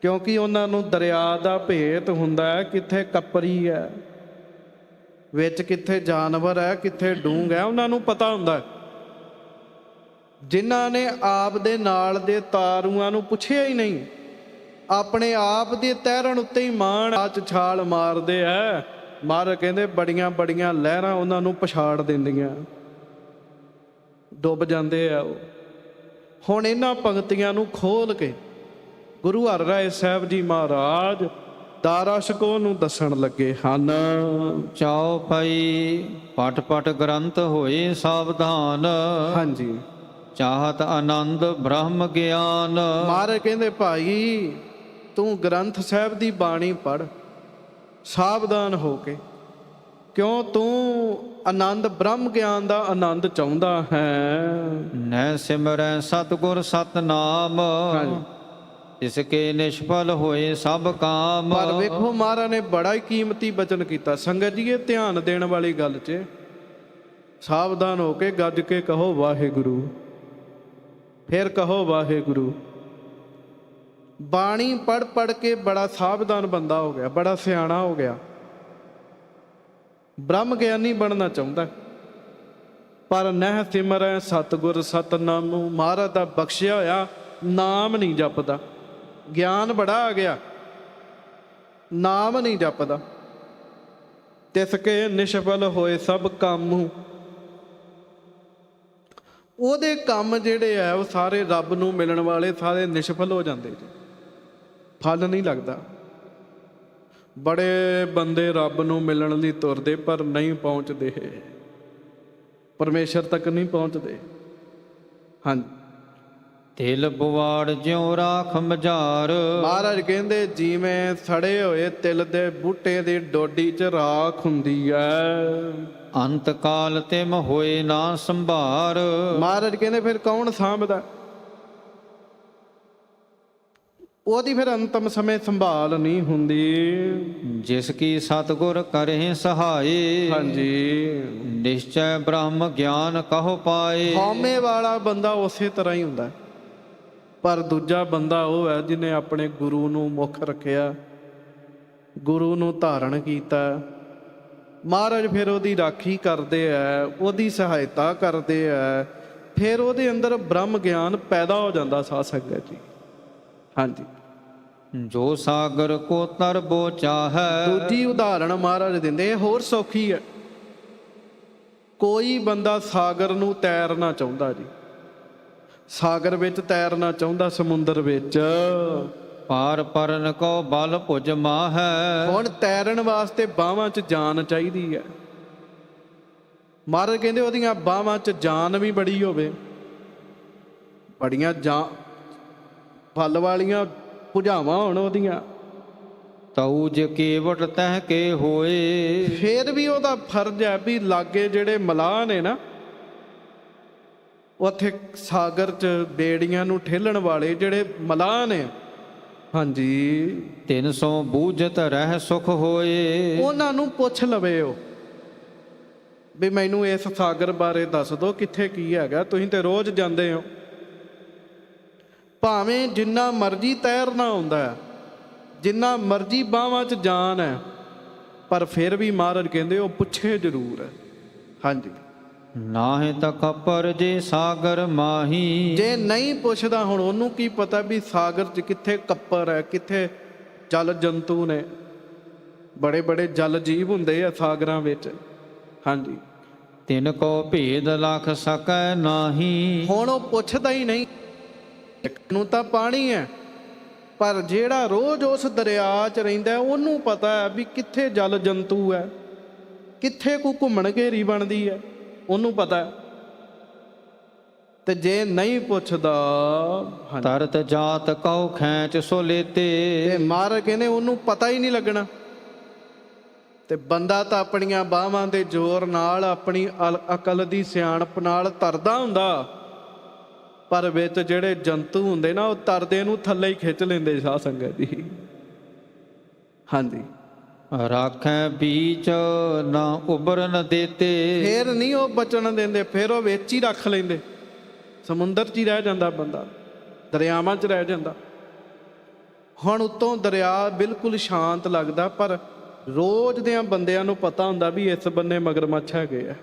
ਕਿਉਂਕਿ ਉਹਨਾਂ ਨੂੰ ਦਰਿਆ ਦਾ ਭੇਤ ਹੁੰਦਾ ਹੈ, ਕਿੱਥੇ ਕਪਰੀ ਹੈ, ਵਿੱਚ ਕਿੱਥੇ ਜਾਨਵਰ ਹੈ, ਕਿੱਥੇ ਡੂੰਘ ਹੈ, ਉਹਨਾਂ ਨੂੰ ਪਤਾ ਹੁੰਦਾ। ਜਿਨ੍ਹਾਂ ਨੇ ਆਪ ਦੇ ਨਾਲ ਦੇ ਤਾਰੂਆਂ ਨੂੰ ਪੁੱਛਿਆ ਹੀ ਨਹੀਂ, ਆਪਣੇ ਆਪ ਦੇ ਤੈਰਨ ਉੱਤੇ ਹੀ ਮਾਣ ਚ ਛਾਲ ਮਾਰਦੇ ਐ। ਮਹਾਰਾਜ ਕਹਿੰਦੇ ਬੜੀਆਂ ਬੜੀਆਂ ਲਹਿਰਾਂ ਉਹਨਾਂ ਨੂੰ ਪਛਾੜ ਦਿੰਦੀਆਂ, ਡੁੱਬ ਜਾਂਦੇ ਆ ਉਹ। ਹੁਣ ਇਹਨਾਂ ਪੰਕਤੀਆਂ ਨੂੰ ਖੋਲ ਕੇ ਗੁਰੂ ਹਰਿਰਾਏ ਸਾਹਿਬ ਜੀ ਮਹਾਰਾਜ ਦਾਰਾ ਸ਼ਕੋਹ ਨੂੰ ਦੱਸਣ ਲੱਗੇ ਹਨ। ਚਾਉ ਪਈ ਪਟ ਪਟ ਗ੍ਰੰਥ ਹੋਏ ਸਾਵਧਾਨ। ਹਾਂਜੀ, ਚਾਹਤ ਆਨੰਦ ਬ੍ਰਹਮ ਗਿਆਨ। ਮਹਾਰਾਜ ਕਹਿੰਦੇ ਭਾਈ ਤੂੰ ਗ੍ਰੰਥ ਸਾਹਿਬ ਦੀ ਬਾਣੀ ਪੜ੍ਹ ਸਾਵਧਾਨ ਹੋ ਕੇ, ਕਿਉਂ ਤੂੰ ਆਨੰਦ ਬ੍ਰਹਮ ਗਿਆਨ ਦਾ ਆਨੰਦ ਚਾਹੁੰਦਾ ਹੈ। ਨੈ ਸਿਮਰੈ ਸਤਿਗੁਰ ਸਤਨਾਮ ਇਸ ਕੇ ਨਿਸ਼ਫਲ ਹੋਏ ਸਭ ਕਾਮ। ਪਰ ਵੇਖੋ ਮਹਾਰਾਜ ਨੇ ਬੜਾ ਹੀ ਕੀਮਤੀ ਬਚਨ ਕੀਤਾ। ਸੰਗਤ ਜੀ ਇਹ ਧਿਆਨ ਦੇਣ ਵਾਲੀ ਗੱਲ 'ਚ ਸਾਵਧਾਨ ਹੋ ਕੇ ਗੱਜ ਕੇ ਕਹੋ ਵਾਹਿਗੁਰੂ, ਫਿਰ ਕਹੋ ਵਾਹਿਗੁਰੂ। ਬਾਣੀ ਪੜ੍ਹ ਪੜ੍ਹ ਕੇ ਬੜਾ ਸਾਵਧਾਨ ਬੰਦਾ ਹੋ ਗਿਆ, ਬੜਾ ਸਿਆਣਾ ਹੋ ਗਿਆ, ਬ੍ਰਹਮ ਗਿਆਨੀ ਬਣਨਾ ਚਾਹੁੰਦਾ, ਪਰ ਨਹਿ ਸਿਮਰੈ ਸਤਿਗੁਰ ਸਤਨਾਮ। ਮਹਾਰਾਜ ਦਾ ਬਖਸ਼ਿਆ ਹੋਇਆ ਨਾਮ ਨਹੀਂ ਜਪਦਾ, ਗਿਆਨ ਬੜਾ ਆ ਗਿਆ, ਨਾਮ ਨਹੀਂ ਜਪਦਾ। ਤਿਸ ਕੇ ਨਿਸ਼ਫਲ ਹੋਏ ਸਭ ਕੰਮ। ਉਹਦੇ ਕੰਮ ਜਿਹੜੇ ਆ ਉਹ ਸਾਰੇ ਰੱਬ ਨੂੰ ਮਿਲਣ ਵਾਲੇ ਸਾਰੇ ਨਿਸ਼ਫਲ ਹੋ ਜਾਂਦੇ ਜੀ, ਫਲ ਨਹੀਂ ਲੱਗਦਾ। ਬੜੇ ਬੰਦੇ ਰੱਬ ਨੂੰ ਮਿਲਣ ਲਈ ਤੁਰਦੇ ਪਰ ਨਹੀਂ ਪਹੁੰਚਦੇ, ਪਰਮੇਸ਼ਰ ਤੱਕ ਨਹੀਂ ਪਹੁੰਚਦੇ। ਹਾਂਜੀ, ਤਿਲ ਬੁਆੜ ਜਿਉ ਰਾਖ ਮਝਾਰ। ਮਹਾਰਾਜ ਕਹਿੰਦੇ ਜਿਵੇਂ ਸੜੇ ਹੋਏ ਤਿਲ ਦੇ ਬੂਟੇ ਦੀ ਡੋਡੀ 'ਚ ਰਾਖ ਹੁੰਦੀ ਹੈ, ਅੰਤ ਕਾਲ ਤਿਮ ਹੋਏ ਨਾ ਸੰਭਾਰ। ਮਹਾਰਾਜ ਕਹਿੰਦੇ ਫਿਰ ਕੌਣ ਸਾਂਭਦਾ? ਉਹਦੀ ਫਿਰ ਅੰਤਮ ਸਮੇਂ ਸੰਭਾਲ ਨਹੀਂ ਹੁੰਦੀ। ਜਿਸ ਕੀ ਸਤਿਗੁਰ ਕਰੇ ਸਹਾਏ। ਹਾਂਜੀ, ਨਿਸ਼ਚੈ ਬ੍ਰਹਮ ਗਿਆਨ ਕਹੋ ਪਾਏ। ਹਉਮੈ ਵਾਲਾ ਬੰਦਾ ਉਸੇ ਤਰ੍ਹਾਂ ਹੀ ਹੁੰਦਾ, ਪਰ ਦੂਜਾ ਬੰਦਾ ਉਹ ਹੈ ਜਿਹਨੇ ਆਪਣੇ ਗੁਰੂ ਨੂੰ ਮੁੱਖ ਰੱਖਿਆ, ਗੁਰੂ ਨੂੰ ਧਾਰਨ ਕੀਤਾ। ਮਹਾਰਾਜ ਫਿਰ ਉਹਦੀ ਰਾਖੀ ਕਰਦੇ ਆ, ਉਹਦੀ ਸਹਾਇਤਾ ਕਰਦੇ ਆ, ਫਿਰ ਉਹਦੇ ਅੰਦਰ ਬ੍ਰਹਮ ਗਿਆਨ ਪੈਦਾ ਹੋ ਜਾਂਦਾ। ਸਾਧ ਸੰਗਤ ਜੀ, ਹਾਂਜੀ, ਜੋ ਸਾਗਰ ਕੋ ਤਰਬੋ ਚਾਹੈ। ਦੂਜੀ ਉਦਾਹਰਣ ਮਹਾਰਾਜ ਦਿੰਦੇ, ਹੋਰ ਸੌਖੀ ਹੈ। ਕੋਈ ਬੰਦਾ ਸਾਗਰ ਨੂੰ ਤੈਰਨਾ ਚਾਹੁੰਦਾ ਜੀ, ਸਾਗਰ ਵਿੱਚ ਤੈਰਨਾ ਚਾਹੁੰਦਾ, ਸਮੁੰਦਰ ਵਿੱਚ, ਪਾਰ ਪਰਨ ਕੋ ਬਲ ਭੁਜ ਮਾਹੈ। ਹੁਣ ਤੈਰਨ ਵਾਸਤੇ ਬਾਹਾਂ 'ਚ ਜਾਨ ਚਾਹੀਦੀ ਹੈ। ਮਹਾਰਾਜ ਕਹਿੰਦੇ ਉਹਦੀਆਂ ਬਾਹਾਂ 'ਚ ਜਾਨ ਵੀ ਬੜੀ ਹੋਵੇ, ਬੜੀਆਂ ਫਲ ਵਾਲੀਆਂ ਭੁਜਾਵਾਂ ਹੋਣ ਉਹਦੀਆਂ। ਤਉ ਜੇ ਕੇਵਟ ਤਹਿ ਕੇ ਹੋਏ। ਫੇਰ ਵੀ ਉਹਦਾ ਫਰਜ਼ ਹੈ ਵੀ ਲਾਗੇ ਜਿਹੜੇ ਮਲਾਹ ਨੇ ਨਾ, ਉੱਥੇ ਸਾਗਰ 'ਚ ਬੇੜੀਆਂ ਨੂੰ ਠੇਲਣ ਵਾਲੇ ਜਿਹੜੇ ਮਲਾਹ ਨੇ, ਹਾਂਜੀ, 300 ਬੂਝਤ ਰਹਿ ਸੁਖ ਹੋਏ। ਉਹਨਾਂ ਨੂੰ ਪੁੱਛ ਲਵੇ ਉਹ ਵੀ ਮੈਨੂੰ ਇਸ ਸਾਗਰ ਬਾਰੇ ਦੱਸ ਦਿਓ, ਕਿੱਥੇ ਕੀ ਹੈਗਾ। ਤੁਸੀਂ ਤੇ ਰੋਜ਼ ਜਾਂਦੇ ਹੋ, ਭਾਵੇਂ ਜਿੰਨਾ ਮਰਜ਼ੀ ਤੈਰਨਾ ਹੁੰਦਾ, ਜਿੰਨਾ ਮਰਜ਼ੀ ਬਾਹਾਂ 'ਚ ਜਾਨ ਹੈ, ਪਰ ਫਿਰ ਵੀ ਮਹਾਰਾਜ ਕਹਿੰਦੇ ਉਹ ਪੁੱਛੇ ਜ਼ਰੂਰ ਹੈ। ਹਾਂਜੀ, ਨਾਹੀਂ ਤਾਂ ਖਪਰ ਜੇ ਸਾਗਰ ਮਾਹੀ। ਜੇ ਨਹੀਂ ਪੁੱਛਦਾ, ਹੁਣ ਉਹਨੂੰ ਕੀ ਪਤਾ ਵੀ ਸਾਗਰ 'ਚ ਕਿੱਥੇ ਕੱਪਰ ਹੈ, ਕਿੱਥੇ ਜਲ ਜੰਤੂ ਨੇ। ਬੜੇ ਬੜੇ ਜਲ ਜੀਵ ਹੁੰਦੇ ਆ ਸਾਗਰਾਂ ਵਿੱਚ। ਹਾਂਜੀ, ਤਿਨ ਕੋ ਭੇਦ ਲਖ ਸਕੈ ਨਾਹੀ। ਹੁਣ ਉਹ ਪੁੱਛਦਾ ਹੀ ਨਹੀਂ। ਇੱਕ ਨੂੰ ਤਾਂ ਪਾਣੀ ਹੈ, ਪਰ ਜਿਹੜਾ ਰੋਜ਼ ਉਸ ਦਰਿਆ 'ਚ ਰਹਿੰਦਾ ਉਹਨੂੰ ਪਤਾ ਹੈ ਵੀ ਕਿੱਥੇ ਜਲ ਜੰਤੂ ਹੈ, ਕਿੱਥੇ ਕੋਈ ਘੁੰਮਣ ਘੇਰੀ ਬਣਦੀ ਹੈ, ਉਹਨੂੰ ਪਤਾ ਹੈ। ਤੇ ਜੇ ਨਹੀਂ ਪੁੱਛਦਾ, ਤਰਤ ਜਾਤ ਕਉ ਖੈਂਚ ਸੋ ਲੇਤੇ। ਤੇ ਮਹਾਰਾਜ ਕਹਿੰਦੇ ਉਹਨੂੰ ਪਤਾ ਹੀ ਨਹੀਂ ਲੱਗਣਾ। ਤੇ ਬੰਦਾ ਤਾਂ ਆਪਣੀਆਂ ਬਾਹਾਂ ਦੇ ਜ਼ੋਰ ਨਾਲ, ਆਪਣੀ ਅਕਲ ਦੀ ਸਿਆਣਪ ਨਾਲ ਤਰਦਾ ਹੁੰਦਾ, ਪਰ ਵਿੱਚ ਜਿਹੜੇ ਜੰਤੂ ਹੁੰਦੇ ਨਾ, ਉਹ ਤਰਦੇ ਨੂੰ ਥੱਲੇ ਹੀ ਖਿੱਚ ਲੈਂਦੇ। ਸਾਧ ਸੰਗਤ ਜੀ, ਹਾਂਜੀ, ਰਾਖੈ ਬੀਚ ਨਾ ਉਬਰਨ ਦੇਤੇ। ਫੇਰ ਨਹੀਂ ਉਹ ਬਚਣ ਦਿੰਦੇ, ਫਿਰ ਉਹ ਵਿੱਚ ਹੀ ਰੱਖ ਲੈਂਦੇ। ਸਮੁੰਦਰ 'ਚ ਹੀ ਰਹਿ ਜਾਂਦਾ ਬੰਦਾ, ਦਰਿਆਵਾਂ 'ਚ ਰਹਿ ਜਾਂਦਾ। ਹੁਣ ਉੱਤੋਂ ਦਰਿਆ ਬਿਲਕੁਲ ਸ਼ਾਂਤ ਲੱਗਦਾ, ਪਰ ਰੋਜ਼ ਦਿਆਂ ਬੰਦਿਆਂ ਨੂੰ ਪਤਾ ਹੁੰਦਾ ਵੀ ਇਸ ਬੰਨੇ ਮਗਰਮੱਛ ਹੈਗੇ ਆ।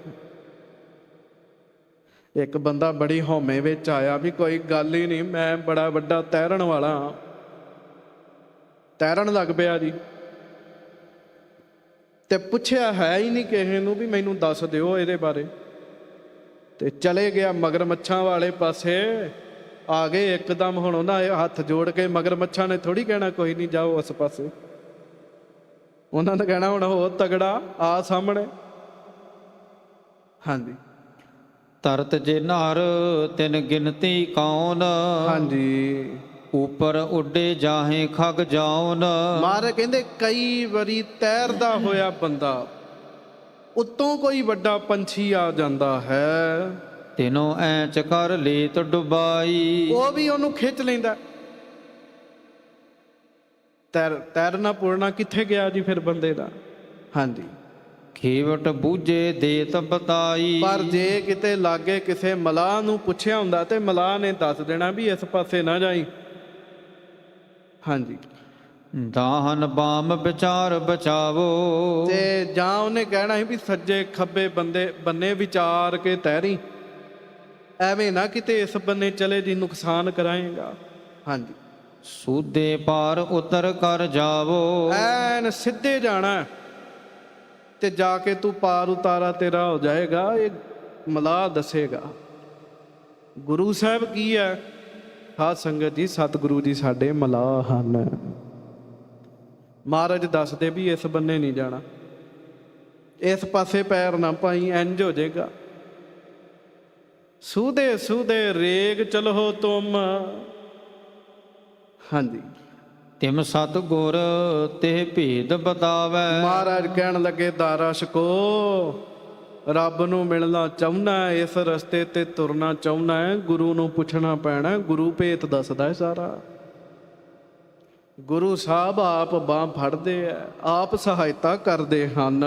ਇੱਕ ਬੰਦਾ ਬੜੀ ਹਉਮੈ ਵਿੱਚ ਆਇਆ ਵੀ ਕੋਈ ਗੱਲ ਹੀ ਨਹੀਂ, ਮੈਂ ਬੜਾ ਵੱਡਾ ਤੈਰਨ ਵਾਲਾ ਹਾਂ। ਤੈਰਨ ਲੱਗ ਪਿਆ ਜੀ, ਤੇ ਪੁੱਛਿਆ ਹੈ ਹੀ ਨਹੀਂ ਕਿਸੇ ਨੂੰ ਵੀ ਮੈਨੂੰ ਦੱਸ ਦਿਓ ਇਹਦੇ ਬਾਰੇ। ਤੇ ਚਲੇ ਗਿਆ ਮਗਰਮੱਛਾਂ ਵਾਲੇ ਪਾਸੇ। ਆ ਗਏ ਇੱਕਦਮ। ਹੁਣ ਉਹਨਾਂ ਹੱਥ ਜੋੜ ਕੇ, ਮਗਰਮੱਛਾਂ ਨੇ ਥੋੜੀ ਕਹਿਣਾ ਕੋਈ ਨਹੀਂ ਜਾਓ ਉਸ ਪਾਸੇ, ਉਹਨਾਂ ਨੇ ਕਹਿਣਾ ਹੁਣ ਹੋਰ ਤਗੜਾ ਆ ਸਾਹਮਣੇ। ਹਾਂਜੀ, ਤਰਤ ਜੇ ਨਰ ਤਿਨ ਗਿਣਤੀ ਕੌਣ। ਹਾਂਜੀ, ਉਪਰ ਉੱਡੇ ਜਾਹੇ ਖਗ ਜਾਉਨ। ਮਹਾਰਾਜ ਕਹਿੰਦੇ ਕਈ ਵਾਰੀ ਤੈਰਦਾ ਹੋਇਆ ਬੰਦਾ, ਉੱਤੋਂ ਕੋਈ ਵੱਡਾ ਪੰਛੀ ਆ ਜਾਂਦਾ ਹੈ, ਤਿਨੋਂ ਐਂਚ ਕਰ ਲੇਤ ਡੁਬਾਈ। ਉਹ ਵੀ ਉਹਨੂੰ ਖਿੱਚ ਲੈਂਦਾ। ਤੈਰਨਾ ਪੁਰਨਾ ਕਿੱਥੇ ਗਿਆ ਜੀ ਫਿਰ ਬੰਦੇ ਦਾ। ਹਾਂਜੀ, ਖੇਵਟ ਬੂਝੇ ਦੇਤ ਬਤਾਈ। ਪਰ ਜੇ ਕਿਤੇ ਲਾਗੇ ਕਿਸੇ ਮਲਾਹ ਨੂੰ ਪੁੱਛਿਆ ਹੁੰਦਾ ਤੇ ਮਲਾਹ ਨੇ ਦੱਸ ਦੇਣਾ ਵੀ ਇਸ ਪਾਸੇ ਨਾ ਜਾਈ। ਹਾਂਜੀ, ਦਾਹਨ ਬਾਮ ਵਿਚਾਰ ਬਚਾਵੋ। ਤੇ ਜਾਂ ਉਹਨੇ ਕਹਿਣਾ ਸੀ ਵੀ ਸੱਜੇ ਖੱਬੇ ਬੰਨੇ ਵਿਚਾਰ ਕੇ ਤੈਰੀ, ਐਵੇਂ ਨਾ ਕਿਤੇ ਇਸ ਬੰਨੇ ਚਲੇ ਜੀ ਨੁਕਸਾਨ ਕਰਾਏਗਾ। ਹਾਂਜੀ, ਸੂਦੇ ਪਾਰ ਉਤਰ ਕਰ ਜਾਵੋ। ਐਨ ਸਿੱਧੇ ਜਾਣਾ, ਤੇ ਜਾ ਕੇ ਤੂੰ ਪਾਰ ਉਤਾਰਾ ਤੇਰਾ ਹੋ ਜਾਏਗਾ। ਇਹ ਮਲਾਹ ਦੱਸੇਗਾ। ਗੁਰੂ ਸਾਹਿਬ ਕੀ ਹੈ? ਸਾਧ ਸੰਗਤ ਜੀ, ਸਤਿਗੁਰੂ ਜੀ ਸਾਡੇ ਮਲਾਹ ਹਨ। ਮਹਾਰਾਜ ਦੱਸਦੇ ਵੀ ਇਸ ਬੰਨੇ ਨਹੀਂ ਜਾਣਾ, ਇਸ ਪਾਸੇ ਪੈਰ ਨਾ ਪਾਈ, ਇੰਜ ਹੋ ਜਾਏਗਾ। ਸੂਦੇ ਸੂਦੇ ਰੇਗ ਚਲੋ ਤੁਮ। ਹਾਂਜੀ, ਤਿਮ ਸਤ ਗੁਰ ਤੇ ਭੇਦ ਬਤਾਵੈ। ਮਹਾਰਾਜ ਕਹਿਣ ਲੱਗੇ, ਦਾਰਾ ਛਕੋ, ਰੱਬ ਨੂੰ ਮਿਲਣਾ ਚਾਹੁੰਦਾ, ਇਸ ਰਸਤੇ ਤੇ ਤੁਰਨਾ ਚਾਹੁੰਦਾ ਹੈ, ਗੁਰੂ ਨੂੰ ਪੁੱਛਣਾ ਪੈਣਾ। ਗੁਰੂ ਭੇਤ ਦੱਸਦਾ ਹੈ ਸਾਰਾ। ਗੁਰੂ ਸਾਹਿਬ ਆਪ ਬਾਂਹ ਫੜਦੇ ਆ, ਆਪ ਸਹਾਇਤਾ ਕਰਦੇ ਹਨ।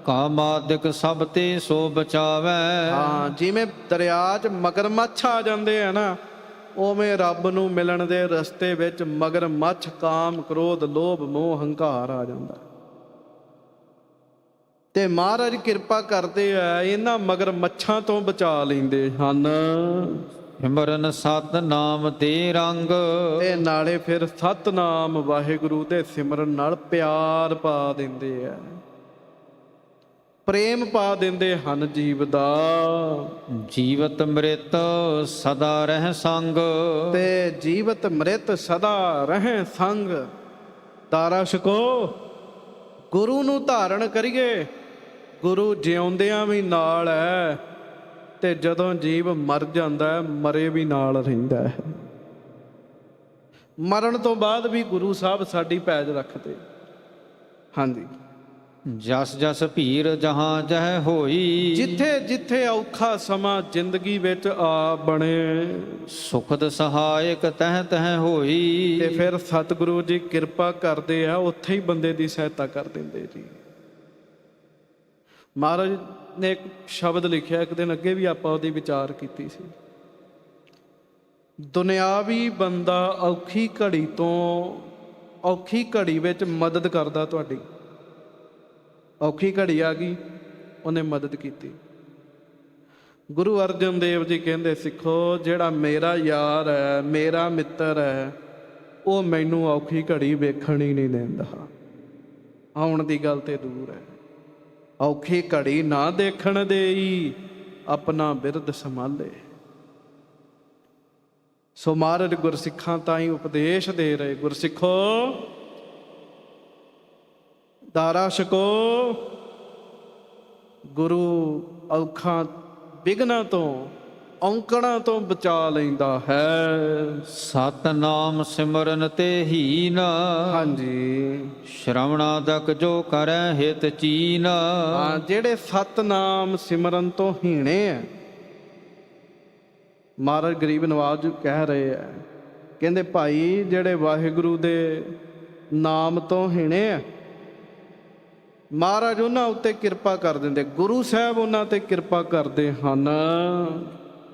ਕਾਮਾਦਿਕ ਸਭ ਤੇ ਸੋ ਬਚਾਵੈ। ਹਾਂ, ਜਿਵੇਂ ਦਰਿਆ 'ਚ ਮਗਰਮੱਛ ਆ ਜਾਂਦੇ ਆ ਨਾ, ਉਵੇਂ ਰੱਬ ਨੂੰ ਮਿਲਣ ਦੇ ਰਸਤੇ ਵਿੱਚ ਮਗਰਮੱਛ, ਕਾਮ, ਕ੍ਰੋਧ, ਲੋਭ, ਮੋਹ, ਹੰਕਾਰ ਆ ਜਾਂਦਾ। ਤੇ ਮਹਾਰਾਜ ਕਿਰਪਾ ਕਰਦੇ ਆ, ਇਹਨਾਂ ਮਗਰਮੱਛਾਂ ਤੋਂ ਬਚਾ ਲੈਂਦੇ ਹਨ। ਸਿਮਰਨ ਸਤ ਨਾਮ ਦੇ ਰੰਗ। ਤੇ ਨਾਲੇ ਫਿਰ ਸਤਨਾਮ ਵਾਹਿਗੁਰੂ ਦੇ ਸਿਮਰਨ ਨਾਲ ਪਿਆਰ ਪਾ ਦਿੰਦੇ ਆ, ਪ੍ਰੇਮ ਪਾ ਦਿੰਦੇ ਹਨ ਜੀਵ ਦਾ। ਜੀਵਤ ਮ੍ਰਿਤ ਸਦਾ ਰਹਿ ਸੰਗ। ਤੇ ਜੀਵਤ ਮ੍ਰਿਤ ਸਦਾ ਰਹਿ ਸੰਗ। ਦਾਰਾ ਛਕੋ, ਗੁਰੂ ਨੂੰ ਧਾਰਨ ਕਰੀਏ। ਗੁਰੂ ਜਿਉਂਦਿਆਂ ਵੀ ਨਾਲ ਹੈ, ਤੇ ਜਦੋਂ ਜੀਵ ਮਰ ਜਾਂਦਾ ਹੈ, ਮਰੇ ਵੀ ਨਾਲ ਰਹਿੰਦਾ ਹੈ। ਮਰਨ ਤੋਂ ਬਾਅਦ ਵੀ ਗੁਰੂ ਸਾਹਿਬ ਸਾਡੀ ਪੈਜ ਰੱਖਦੇ। ਹਾਂਜੀ, ਜਸ ਜਸ ਭੀਰ ਜਹਾਂ ਜਹ ਹੋਈ। ਜਿੱਥੇ ਜਿੱਥੇ ਔਖਾ ਸਮਾਂ ਜ਼ਿੰਦਗੀ ਵਿੱਚ ਆ ਬਣੇ, ਸੁਖਦ ਸਹਾਇਕ ਤਹ ਤਹ ਹੋਈ। ਤੇ ਫਿਰ ਸਤਿਗੁਰੂ ਜੀ ਕਿਰਪਾ ਕਰਦੇ ਆ, ਉੱਥੇ ਹੀ ਬੰਦੇ ਦੀ ਸਹਾਇਤਾ ਕਰ ਦਿੰਦੇ ਜੀ। ਮਹਾਰਾਜ ਨੇ ਇੱਕ ਸ਼ਬਦ ਲਿਖਿਆ, ਇੱਕ ਦਿਨ ਅੱਗੇ ਵੀ ਆਪਾਂ ਉਹਦੀ ਵਿਚਾਰ ਕੀਤੀ ਸੀ। ਦੁਨਿਆਵੀ ਬੰਦਾ ਔਖੀ ਘੜੀ ਤੋਂ, ਔਖੀ ਘੜੀ ਵਿੱਚ ਮਦਦ ਕਰਦਾ ਤੁਹਾਡੀ। ਔਖੀ ਘੜੀ ਆ ਗਈ, ਉਹਨੇ ਮਦਦ ਕੀਤੀ। ਗੁਰੂ ਅਰਜਨ ਦੇਵ ਜੀ ਕਹਿੰਦੇ, ਸਿੱਖੋ, ਜਿਹੜਾ ਮੇਰਾ ਯਾਰ ਹੈ, ਮੇਰਾ ਮਿੱਤਰ ਹੈ, ਉਹ ਮੈਨੂੰ ਔਖੀ ਘੜੀ ਵੇਖਣ ਹੀ ਨਹੀਂ ਦਿੰਦਾ। ਆਉਣ ਦੀ ਗੱਲ ਤੇ ਦੂਰ ਹੈ। ਔਖੀ ਘੜੀ ਨਾ ਦੇਖਣ ਦੇਈ, ਆਪਣਾ ਬਿਰਦ ਸੰਭਾਲੇ। ਸੋ ਮਹਾਰਾਜ ਗੁਰਸਿੱਖਾਂ ਤਾਈਂ ਉਪਦੇਸ਼ ਦੇ ਰਹੇ, ਗੁਰਸਿੱਖੋ, ਦਾਰਾ ਛਕੋ। ਗੁਰੂ ਔਖਾਂ ਵਿਘਨਾਂ ਤੋਂ, ਔਂਕੜਾਂ ਤੋਂ ਬਚਾ ਲੈਂਦਾ ਹੈ। ਸਤਨਾਮ ਸਿਮਰਨ ਤੇ ਹੀਨ। ਹਾਂਜੀ, ਸ਼ਰਵਣਾਦਕ ਜੋ ਕਰੈ ਹਿਤ ਚੀਨ। ਹਾਂ, ਜਿਹੜੇ ਸਤਨਾਮ ਸਿਮਰਨ ਤੋਂ ਹੀਣੇ ਆ, ਮਹਾਰਾਜ ਗਰੀਬ ਨਵਾਜ ਕਹਿ ਰਹੇ ਆ, ਕਹਿੰਦੇ ਭਾਈ ਜਿਹੜੇ ਵਾਹਿਗੁਰੂ ਦੇ ਨਾਮ ਤੋਂ ਹੀਣੇ ਆ, ਮਹਾਰਾਜ ਉਹਨਾਂ ਉੱਤੇ ਕਿਰਪਾ ਕਰ ਦਿੰਦੇ। ਗੁਰੂ ਸਾਹਿਬ ਉਹਨਾਂ ਤੇ ਕਿਰਪਾ ਕਰਦੇ ਹਨ।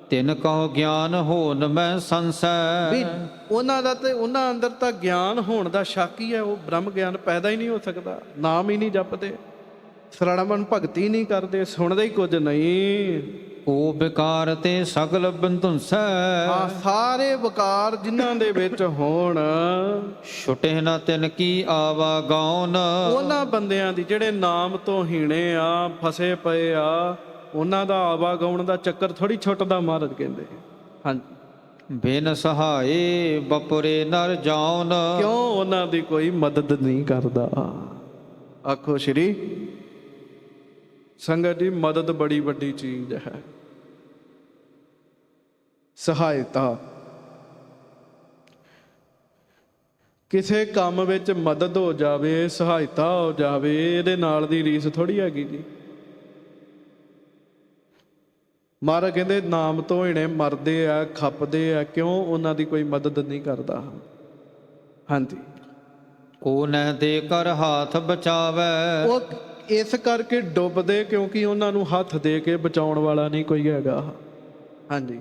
ਤਿਨ ਕਹੋ ਗਿਆਨ ਹੋਨ ਮੈਂ ਸੰਸੈ। ਵੀ ਉਹਨਾਂ ਦਾ ਤੇ ਉਹਨਾਂ ਅੰਦਰ ਤਾਂ ਗਿਆਨ ਹੋਣ ਦਾ ਸ਼ੱਕ ਹੀ ਹੈ। ਉਹ ਬ੍ਰਹਮ ਗਿਆਨ ਪੈਦਾ ਹੀ ਨਹੀਂ ਹੋ ਸਕਦਾ। ਨਾਮ ਹੀ ਨਹੀਂ ਜਪਦੇ, ਸਰਵਣ ਭਗਤੀ ਨਹੀਂ ਕਰਦੇ, ਸੁਣਦੇ ਹੀ ਕੁਝ ਨਹੀਂ। ਉਹ ਵਿਕਾਰ ਤੇ ਸਗਲ ਬੰਧੁੰਸੈ। ਹਾਂ, ਸਾਰੇ ਵਿਕਾਰ ਜਿਨ੍ਹਾਂ ਦੇ ਵਿੱਚ ਹੋਣ, ਛੁਟੇ ਨਾ ਤਿਨ ਕੀ ਆਵਾ ਗਾਉਨ। ਉਹਨਾਂ ਬੰਦਿਆਂ ਦੀ ਜਿਹੜੇ ਨਾਮ ਤੋਂ ਹੀਣੇ ਆ, ਫਸੇ ਪਏ ਆ, ਉਹਨਾਂ ਦਾ ਆਵਾਗਾਉਣ ਦਾ ਚੱਕਰ ਥੋੜੀ ਛੁੱਟਦਾ। ਮਹਾਰਾਜ ਕਹਿੰਦੇ, ਹਾਂਜੀ, ਬਿਨ ਸਹਾਏ ਬਪੁਰੇ ਨਰ ਜਾਉਨ। ਕਿਉਂ? ਉਹਨਾਂ ਦੀ ਕੋਈ ਮਦਦ ਨਹੀਂ ਕਰਦਾ। ਆਖੋ ਸ਼੍ਰੀ ਸੰਗਤ ਜੀ, ਮਦਦ ਬੜੀ ਵੱਡੀ ਚੀਜ਼ ਹੈ। ਸਹਾਇਤਾ, ਕਿਸੇ ਕੰਮ ਵਿੱਚ ਮਦਦ ਹੋ ਜਾਵੇ, ਸਹਾਇਤਾ ਹੋ ਜਾਵੇ, ਇਹਦੇ ਨਾਲ ਦੀ ਰੀਸ ਥੋੜੀ ਹੈਗੀ ਜੀ। ਮਹਾਰਾਜ ਕਹਿੰਦੇ, ਨਾਮ ਤੋਂ ਹੀਣੇ ਮਰਦੇ ਆ, ਖੱਪਦੇ ਆ, ਕਿਉਂ? ਉਹਨਾਂ ਦੀ ਕੋਈ ਮਦਦ ਨਹੀਂ ਕਰਦਾ। ਹਾਂਜੀ, ਉਹ ਨਹਿ ਦੇ ਕਰ ਹਾਥ ਬਚਾਵੈ। ਉਹ ਇਸ ਕਰਕੇ ਡੁੱਬਦੇ, ਕਿਉਂਕਿ ਉਹਨਾਂ ਨੂੰ ਹੱਥ ਦੇ ਕੇ ਬਚਾਉਣ ਵਾਲਾ ਨਹੀਂ ਕੋਈ ਹੈਗਾ। ਹਾਂਜੀ,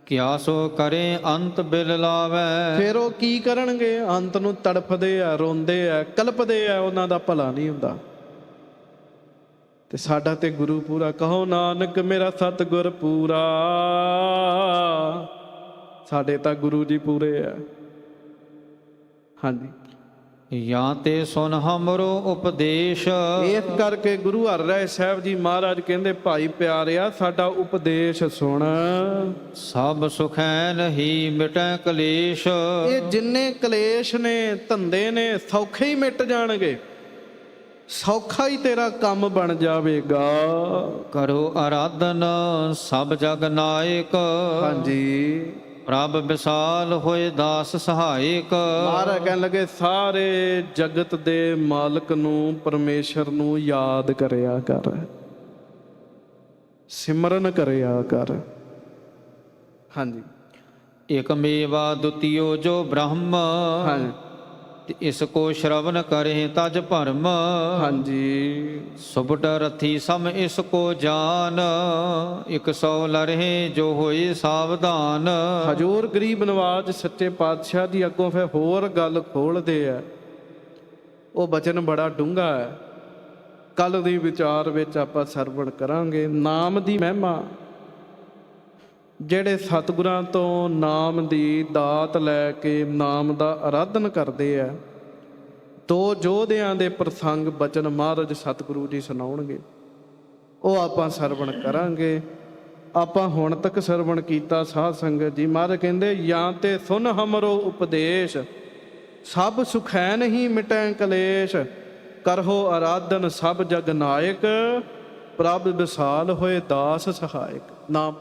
ਕਿਆ ਸੋ ਕਰੇ ਅੰਤ ਬਿਲ ਲਾਵੈ। ਫਿਰ ਉਹ ਕੀ ਕਰਨਗੇ? ਅੰਤ ਨੂੰ ਤੜਫਦੇ ਆ, ਰੋਂਦੇ ਆ, ਕਲਪਦੇ ਆ, ਉਹਨਾਂ ਦਾ ਭਲਾ ਨਹੀਂ ਹੁੰਦਾ। ਤੇ ਸਾਡਾ ਤੇ ਗੁਰੂ ਪੂਰਾ। ਕਹੋ ਨਾਨਕ ਮੇਰਾ ਸਤਿਗੁਰ ਪੂਰਾ। ਸਾਡੇ ਤਾਂ ਗੁਰੂ ਜੀ ਪੂਰੇ ਆ। ਹਾਂਜੀ, ਜਾਂ ਤੇ ਸੁਨ ਹਮਰੋ ਉਪਦੇਸ਼। ਇਸ ਕਰਕੇ ਗੁਰੂ ਹਰਿਰਾਏ ਸਾਹਿਬ ਜੀ ਮਹਾਰਾਜ ਕਹਿੰਦੇ ਭਾਈ ਪਿਆਰਿਆ ਸਾਡਾ ਉਪਦੇਸ਼ ਸੁਣ। ਸਭ ਸੁਖੈਨ ਹੀ ਮਿਟੈ ਕਲੇਸ਼। ਇਹ ਜਿੰਨੇ ਕਲੇਸ਼ ਨੇ ਧੰਦੇ ਨੇ ਸੌਖੇ ਹੀ ਮਿਟ ਜਾਣਗੇ, ਸੌਖਾ ਹੀ ਤੇਰਾ ਕੰਮ ਬਣ ਜਾਵੇਗਾ। ਕਰੋ ਆਰਾਧਨ ਸਭ ਜਗ ਨਾਇਕ। ਹਾਂਜੀ, ਪ੍ਰਭ ਵਿਸਾਲ ਹੋਏ ਦਾਸ ਸਹਾਇਕ। ਮਹਾਰਾਜ ਕਹਿਣ ਲੱਗੇ ਸਾਰੇ ਜਗਤ ਦੇ ਮਾਲਕ ਨੂੰ ਪਰਮੇਸ਼ਰ ਨੂੰ ਯਾਦ ਕਰਿਆ ਕਰ, ਸਿਮਰਨ ਕਰਿਆ ਕਰ। ਹਾਂਜੀ, ਇਕ ਮੇਵਾ ਦੁਤੀਓ ਜੋ ਬ੍ਰਹਮ। ਹਾਂਜੀ, ਇਸ ਕੋ ਸ਼ਰਵਨ ਕਰੇ ਤਜ ਭਰਮ। ਹਾਂਜੀ, ਸੁਭਟ ਰਥੀ ਸਮ ਇਸ ਕੋ ਜਾਨ। 100 ਲਰਹਿ ਜੋ ਹੋਏ ਸਾਵਧਾਨ। ਹਜੂਰ ਗਰੀਬ ਨਵਾਜ ਸੱਚੇ ਪਾਤਸ਼ਾਹ ਦੀ ਅੱਗੋਂ ਫਿਰ ਹੋਰ ਗੱਲ ਖੋਲਦੇ ਆ। ਉਹ ਬਚਨ ਬੜਾ ਡੂੰਘਾ ਹੈ, ਕੱਲ ਦੀ ਵਿਚਾਰ ਵਿੱਚ ਆਪਾਂ ਸਰਵਣ ਕਰਾਂਗੇ। ਨਾਮ ਦੀ ਮਹਿਮਾ, ਜਿਹੜੇ ਸਤਿਗੁਰਾਂ ਤੋਂ ਨਾਮ ਦੀ ਦਾਤ ਲੈ ਕੇ ਨਾਮ ਦਾ ਆਰਾਧਨ ਕਰਦੇ ਆ, ਦੋ ਯੋਧਿਆਂ ਦੇ ਪ੍ਰਸੰਗ ਬਚਨ ਮਹਾਰਾਜ ਸਤਿਗੁਰੂ ਜੀ ਸੁਣਾਉਣਗੇ, ਉਹ ਆਪਾਂ ਸਰਵਣ ਕਰਾਂਗੇ। ਆਪਾਂ ਹੁਣ ਤੱਕ ਸਰਵਣ ਕੀਤਾ ਸਾਧ ਸੰਗਤ ਜੀ। ਮਹਾਰਾਜ ਕਹਿੰਦੇ ਜਾਂ ਤੇ ਸੁਨ ਹਮਰੋ ਉਪਦੇਸ਼, ਸਭ ਸੁਖੈਨ ਹੀ ਮਿਟੈ ਕਲੇਸ਼। ਕਰਹੁ ਆਰਾਧਨ ਸਭ ਜਗ ਨਾਇਕ, ਪ੍ਰਭ ਵਿਸਾਲ ਹੋਏ ਦਾਸ ਸਹਾਇਕ। ਨਾਮ